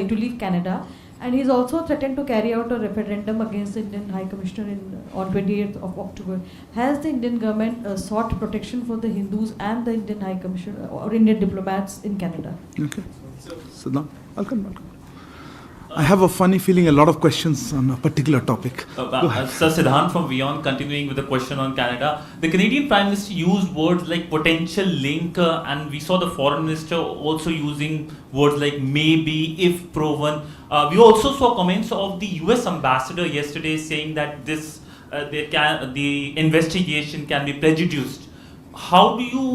Speaker 18: to leave Canada. And he's also threatened to carry out a referendum against the Indian High Commissioner on 28th of October. Has the Indian government sought protection for the Hindus and the Indian High Commissioner or Indian diplomats in Canada?
Speaker 2: Okay. Sit down. I'll come. I have a funny feeling a lot of questions on a particular topic.
Speaker 19: Sir Siddhant from Vion, continuing with the question on Canada. The Canadian Prime Minister used words like potential link and we saw the Foreign Minister also using words like maybe, if proven. We also saw comments of the US Ambassador yesterday saying that the investigation can be prejudiced. How do you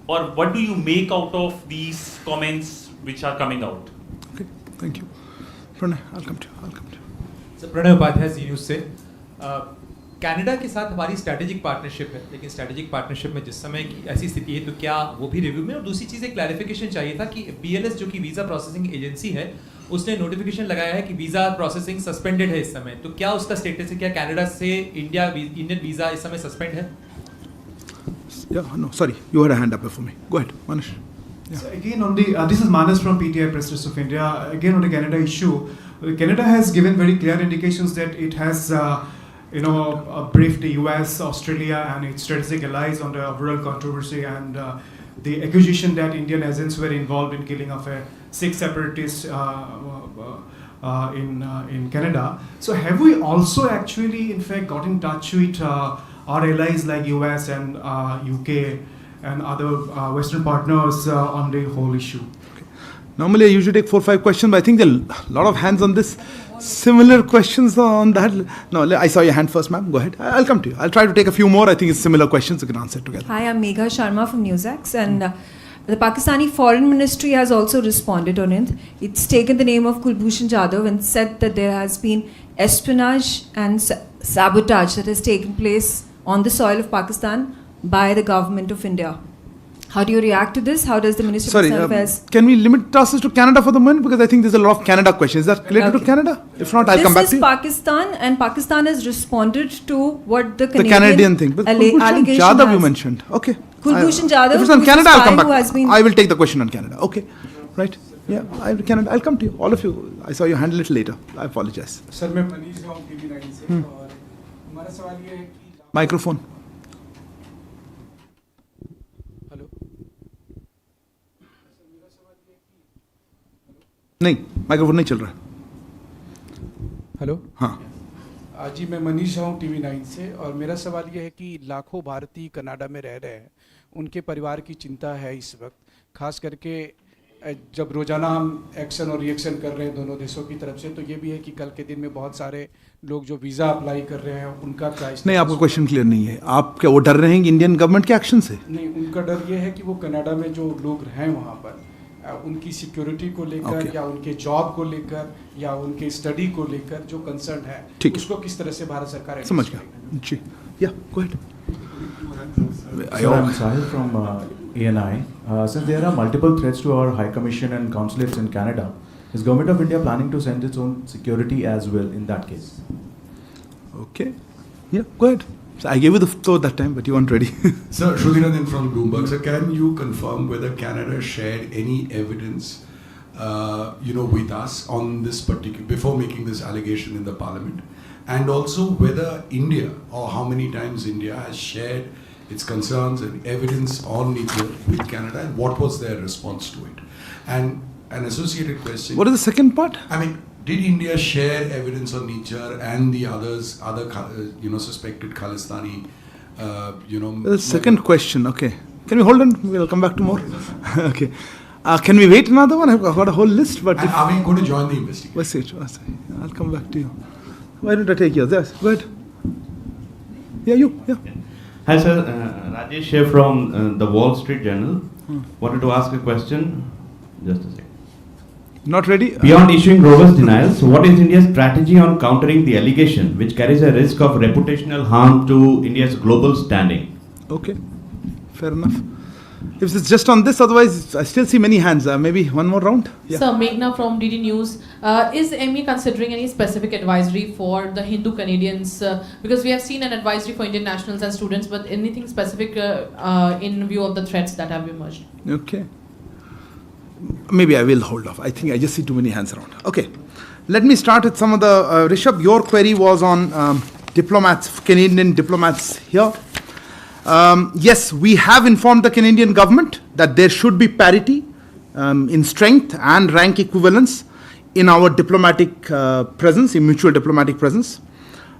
Speaker 19: or what do you make out of these comments which are coming out?
Speaker 2: Okay, thank you. Pranay, I'll come to you.
Speaker 20: So Pranay Upadhyay, Zee News से Canada के साथ हमारी strategic partnership है, लेकिन strategic partnership में जिस समय की ऐसी स्थिति है तो क्या वो भी रिव्यू में? और दूसरी चीज़ एक क्लैरिफिकेशन चाहिए था कि BLS जो कि वीज़ा प्रोसेसिंग एजेंसी है उसने नोटिफिकेशन लगाया है कि वीज़ा प्रोसेसिंग सस्पेंडेड है इस समय, तो क्या उसका स्टेटस है? क्या कनाडा से इंडियन वीज़ा इस समय सस्पेंड है?
Speaker 2: Yeah, no, sorry, you had a hand up for me. Go ahead, Manish.
Speaker 21: Yeah. So again on the, this is Manas from PTI Press Trust of India. Again on the Canada issue, Canada has given very clear indications that it has, briefed the US, Australia and its strategic allies on the overall controversy and the accusation that Indian agents were involved in killing of a Sikh separatist in Canada. So have we also actually in fact got in touch with our allies like US and UK and other Western partners on the whole issue?
Speaker 2: Okay. Normally I usually take 4 or 5 questions, but I think there are a lot of hands on this. Similar questions on that. No, I saw your hand first, ma'am. Go ahead. I'll come to you. I'll try to take a few more. I think it's similar questions. You can answer together.
Speaker 22: Hi, I'm Megha Sharma from NewsX, and the Pakistani Foreign Ministry has also responded on it. It's taken the name of Kulbhushan Jadhav and said that there has been espionage and sabotage that has taken place on the soil of Pakistan by the government of India. How do you react to this? How does the Ministry of External Affairs...
Speaker 2: Can we limit ourselves to Canada for the moment? Because I think there's a lot of Canada questions. Is that related to Canada? If not, I'll come back to you.
Speaker 22: This is Pakistan, and Pakistan has responded to what the
Speaker 2: Canadian thing. But Kulbhushan Jadhav you mentioned. Okay.
Speaker 22: Kulbhushan Jadhav,
Speaker 2: if it's on Canada, I'll come back. I will take the question on Canada. Okay. Right. Yeah, Canada. I'll come to you. All of you. I saw your hand a little later. I apologize.
Speaker 23: Sir, मैं मनीष हूँ TV9 से और हमारा सवाल ये है कि
Speaker 2: Microphone. नहीं माइक्रोफोन नहीं चल रहा है.
Speaker 23: हेलो.
Speaker 2: हाँ
Speaker 23: जी मैं मनीष हूँ TV9 से और मेरा सवाल ये है कि लाखों भारतीय कनाडा में रह रहे हैं, उनके परिवार की चिंता है इस वक्त, खास करके जब रोजाना हम एक्शन और रिएक्शन कर रहे हैं दोनों देशों की तरफ से, तो ये भी है कि कल के दिन में बहुत सारे लोग जो वीज़ा अप्लाई कर रहे हैं उनका क्या
Speaker 2: नहीं, आपका क्वेश्चन क्लियर नहीं है. आप क्या वो डर रहे हैं इंडियन गवर्नमेंट के एक्शन से?
Speaker 23: नहीं, उनका डर ये है कि वो कनाडा में जो लोग हैं वहाँ पर उनकी सिक्योरिटी को लेकर या उनके जॉब को लेकर या उनके स्टडी को लेकर जो कंसर्न है उसको किस तरह से भारत सरकार
Speaker 2: समझ गया जी. Yeah, go ahead.
Speaker 3: Sir, I'm Sahil from ANI. Since there are multiple threats to our High Commission and consulates in Canada, is Government of India planning to send its own security as well in that case?
Speaker 2: Okay. Yeah, go ahead. So I gave you the floor that time, but you weren't ready.
Speaker 4: Sir, Shruthinathan from Bloomberg. Sir, can you confirm whether Canada shared any evidence, with us on this particular, before making this allegation in the Parliament? And also whether India, or how many times India has shared its concerns and evidence on nuclear with Canada, and what was their response to it? And an associated question.
Speaker 2: What is the second part?
Speaker 4: I mean, did India share evidence on Niger and the other suspected Khalistani,
Speaker 2: The second question, okay. Can we hold on? We'll come back to more. Okay. Can we wait another one? I've got a whole list. But
Speaker 4: and are we going to join the investigation?
Speaker 2: I'll come back to you. Why don't I take yours? Yes, go ahead. Yeah, you. Yeah.
Speaker 5: Hi, sir. Rajesh here from the Wall Street Journal. Wanted to ask a question. Just a second.
Speaker 2: Not ready?
Speaker 5: Beyond issuing robust denials, what is India's strategy on countering the allegation which carries a risk of reputational harm to India's global standing?
Speaker 2: Okay, fair enough. If it's just on this, otherwise I still see many hands. Maybe one more round?
Speaker 18: Yeah. Sir, Meghna from DD News. Is ME considering any specific advisory for the Hindu Canadians? Because we have seen an advisory for Indian nationals and students, but anything specific in view of the threats that have emerged?
Speaker 2: Okay. Maybe I will hold off. I think I just see too many hands around. Okay. Let me start with some of the... Rishabh, your query was on diplomats, Canadian diplomats here. Yes, we have informed the Canadian government that there should be parity in strength and rank equivalence in our diplomatic presence, in mutual diplomatic presence.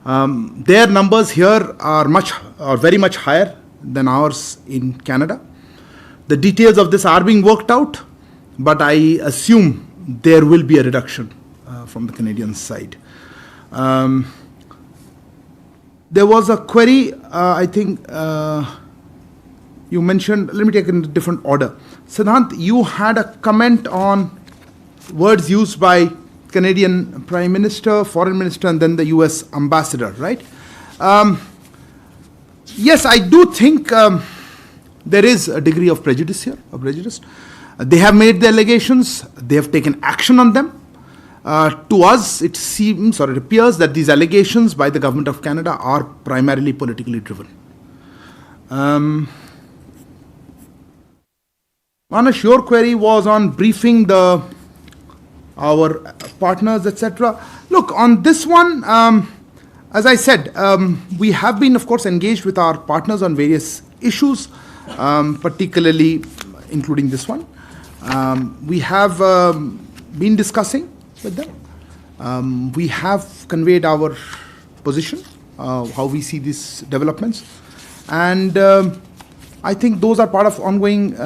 Speaker 2: Their numbers here are very much higher than ours in Canada. The details of this are being worked out, but I assume there will be a reduction from the Canadian side. There was a query, I think you mentioned, let me take it in a different order. Siddhant, you had a comment on words used by Canadian Prime Minister, Foreign Minister, and then the US Ambassador, right? Yes, I do think there is a degree of prejudice here, They have made the allegations, they have taken action on them. To us, it seems or it appears that these allegations by the Government of Canada are primarily politically driven. Manesh, your query was on briefing our partners, etc. Look, on this one, as I said, we have been, of course, engaged with our partners on various issues, particularly including this one. We have been discussing with them. We have conveyed our position, how we see these developments. And I think those are part of ongoing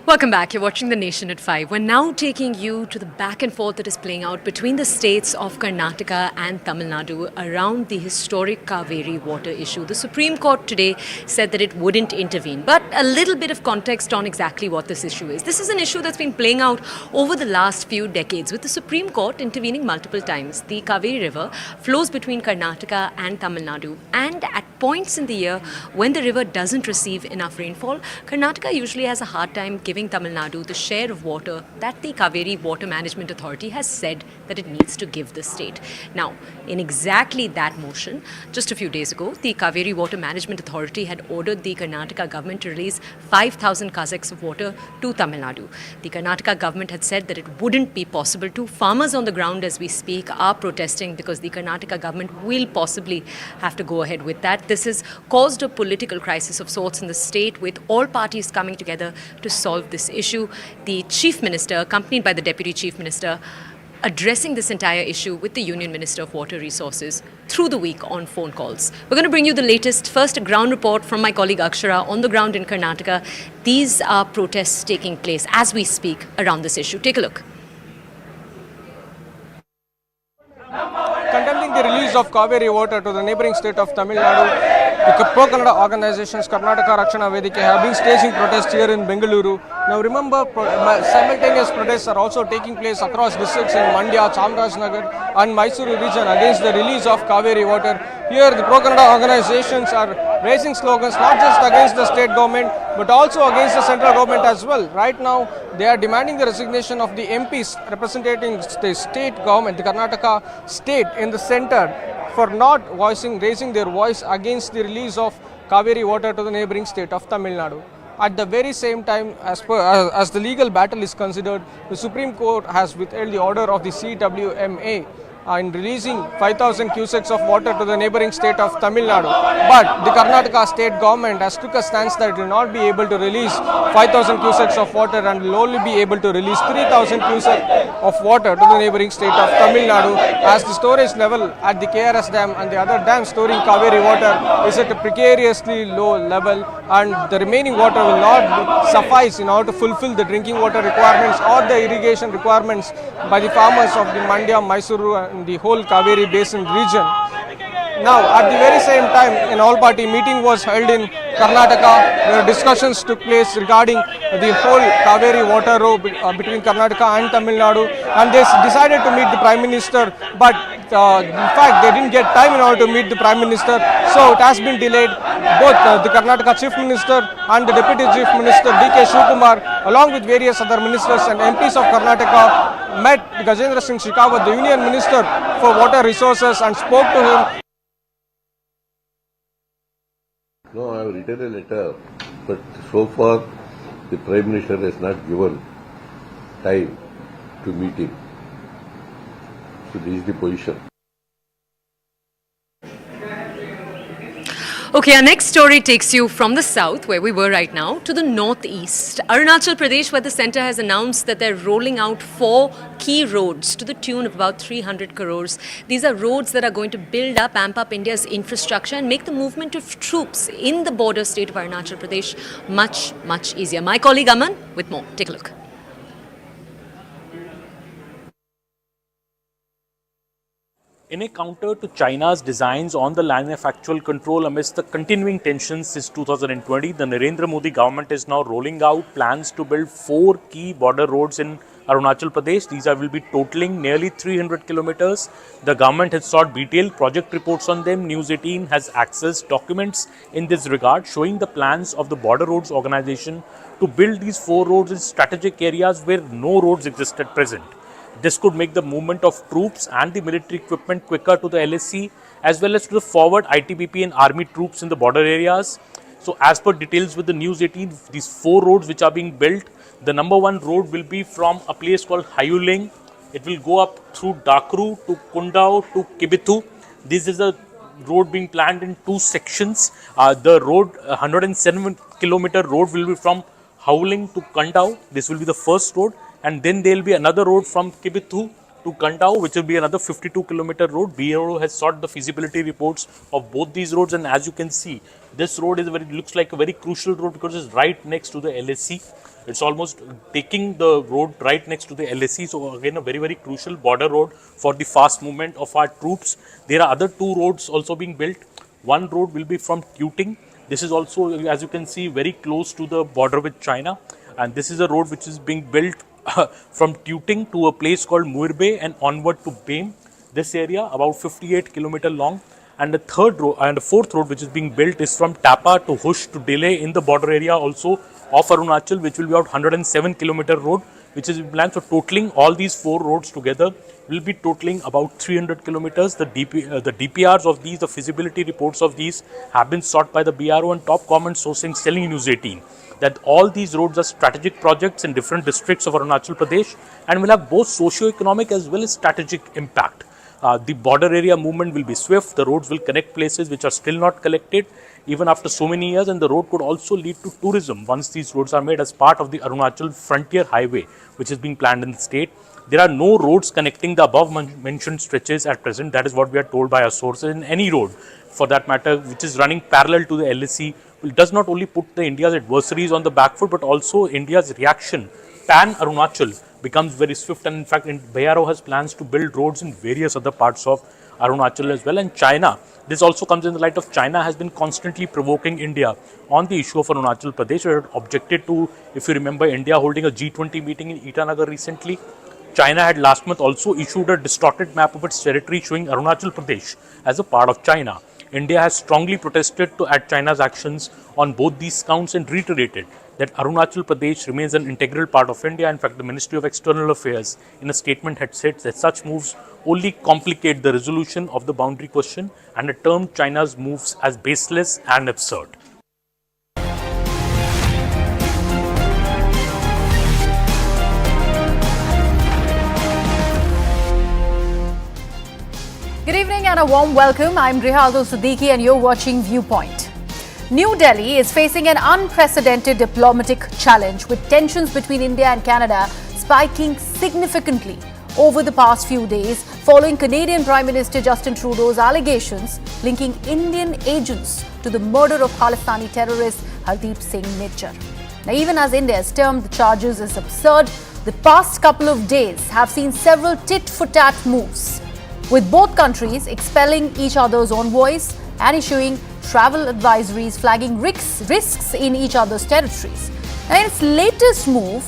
Speaker 1: Welcome back. You're watching The Nation at 5. We're now taking you to the back and forth that is playing out between the states of Karnataka and Tamil Nadu around the historic Kaveri water issue. The Supreme Court today said that it wouldn't intervene. But a little bit of context on exactly what this issue is. This is an issue that's been playing out over the last few decades, with the Supreme Court intervening multiple times. The Kaveri River flows between Karnataka and Tamil Nadu. And at points in the year when the river doesn't receive enough rainfall, Karnataka usually has a hard time giving Tamil Nadu the share of water that the Kaveri Water Management Authority has said that it needs to give the state. Now, in exactly that motion, just a few days ago, the Kaveri Water Management Authority had ordered the Karnataka government to release 5,000 caseques of water to Tamil Nadu. The Karnataka government had said that it wouldn't be possible to. Farmers on the ground as we speak are protesting because the Karnataka government will possibly have to go ahead with that. This has caused a political crisis of sorts in the state, with all parties coming together to solve this issue. The Chief Minister, accompanied by the Deputy Chief Minister, addressing this entire issue with the Union Minister of Water Resources through the week on phone calls. We're going to bring you the latest. First, a ground report from my colleague Akshara on the ground in Karnataka. These are protests taking place as we speak around this issue. Take a look.
Speaker 24: Condemning the release of Kaveri water to the neighbouring state of Tamil Nadu, the pro-Kannada organizations Karnataka Rakshana Vedike have been staging protests here in Bengaluru Now remember, simultaneous protests are also taking place across districts in Mandya, Chamarajanagar and Mysuru region against the release of Kaveri water. Here the pro-Kannada organizations are raising slogans not just against the state government but also against the central government as well. Right now they are demanding the resignation of the MPs representing the state government, the Karnataka state in the center, for not raising their voice against the release of Kaveri water to the neighboring state of Tamil Nadu. At the very same time, as the legal battle is considered, the Supreme Court has withheld the order of the CWMA in releasing 5,000 cusecs of water to the neighboring state of Tamil Nadu. But the Karnataka state government has took a stance that it will not be able to release 5,000 cusecs of water and will only be able to release 3,000 cusecs of water to the neighboring state of Tamil Nadu, as the storage level at the KRS dam and the other dams storing Kaveri water is at a precariously low level, and the remaining water will not suffice in order to fulfill the drinking water requirements or the irrigation requirements by the farmers of the Mandya, Mysuru and the whole Kaveri basin region. Now, at the very same time, an all-party meeting was held in Karnataka where discussions took place regarding the whole Kaveri water road between Karnataka and Tamil Nadu, and they decided to meet the Prime Minister, but in fact they didn't get time in order to meet the Prime Minister, so it has been delayed. Both the Karnataka Chief Minister and the Deputy Chief Minister D.K. Shivkumar, along with various other ministers and MPs of Karnataka, met Gajendra Singh Shekhawat, the Union Minister for Water Resources, and spoke to him.
Speaker 6: No, I have written a letter, but so far the Prime Minister has not given time to meet him. So this is the position.
Speaker 1: Okay, our next story takes you from the south, where we were right now, to the northeast. Arunachal Pradesh, where the centre has announced that they're rolling out 4 key roads to the tune of about 300 crores. These are roads that are going to build up, amp up India's infrastructure and make the movement of troops in the border state of Arunachal Pradesh much, much easier. My colleague Aman with more. Take a look.
Speaker 7: In a counter to China's designs on the line of actual control amidst the continuing tensions since 2020, the Narendra Modi government is now rolling out plans to build 4 key border roads in Arunachal Pradesh. These will be totaling nearly 300 kilometers. The government has sought detailed project reports on them. News 18 has accessed documents in this regard showing the plans of the Border Roads Organization to build these 4 roads in strategic areas where no roads exist at present. This could make the movement of troops and the military equipment quicker to the LSC as well as to the forward ITBP and army troops in the border areas. So as per details with the News 18, these 4 roads which are being built, the number 1 road will be from a place called Hayuling. It will go up through Dakru to Kundao to Kibithu. This is a road being planned in 2 sections. The road, 107 kilometer road, will be from Howling to Kundao. This will be the first road. And then there will be another road from Kibithu to Kundao, which will be another 52 kilometer road. BRO has sought the feasibility reports of both these roads, and as you can see, this road is looks like a very crucial road because it's right next to the LSC. It's almost taking the road right next to the LSC. So again, a very, very crucial border road for the fast movement of our troops. There are other 2 roads also being built. One road will be from Tuting. This is also, as you can see, very close to the border with China. And this is a road which is being built from Tuting to a place called Muirbe and onward to Bame. This area about 58 kilometer long, and the third road and the 4th road which is being built is from Tapa to Hush to Delay in the border area also of Arunachal, which will be about 107 kilometer road, which is planned. So totaling all these 4 roads together will be totaling about 300 kilometers. The DPRs of these, the feasibility reports of these have been sought by the BRO, and top comment sourcing telling News 18 that all these roads are strategic projects in different districts of Arunachal Pradesh and will have both socio-economic as well as strategic impact. The border area movement will be swift. The roads will connect places which are still not connected even after so many years, and the road could also lead to tourism once these roads are made as part of the Arunachal Frontier Highway, which is being planned in the state. There are no roads connecting the above mentioned stretches at present. That is what we are told by our sources. In any road, for that matter, which is running parallel to the LSC, does not only put the India's adversaries on the back foot, but also India's reaction pan-Arunachal becomes very swift. And in fact, BRO has plans to build roads in various other parts of Arunachal as well. And China, this also comes in the light of China has been constantly provoking India on the issue of Arunachal Pradesh. It objected to, if you remember, India holding a G20 meeting in Itanagar recently. China had last month also issued a distorted map of its territory showing Arunachal Pradesh as a part of China. India has strongly protested at China's actions on both these counts and reiterated that Arunachal Pradesh remains an integral part of India. In fact, the Ministry of External Affairs in a statement had said that such moves only complicate the resolution of the boundary question and it termed China's moves as baseless and absurd.
Speaker 8: Good evening and a warm welcome. I'm Rihaldo Siddiqui and you're watching Viewpoint. New Delhi is facing an unprecedented diplomatic challenge with tensions between India and Canada spiking significantly over the past few days following Canadian Prime Minister Justin Trudeau's allegations linking Indian agents to the murder of Khalistani terrorist Hardeep Singh Nijjar. Now, even as India has termed the charges as absurd, the past couple of days have seen several tit-for-tat moves, with both countries expelling each other's envoys and issuing travel advisories flagging risks in each other's territories. Now, in its latest move,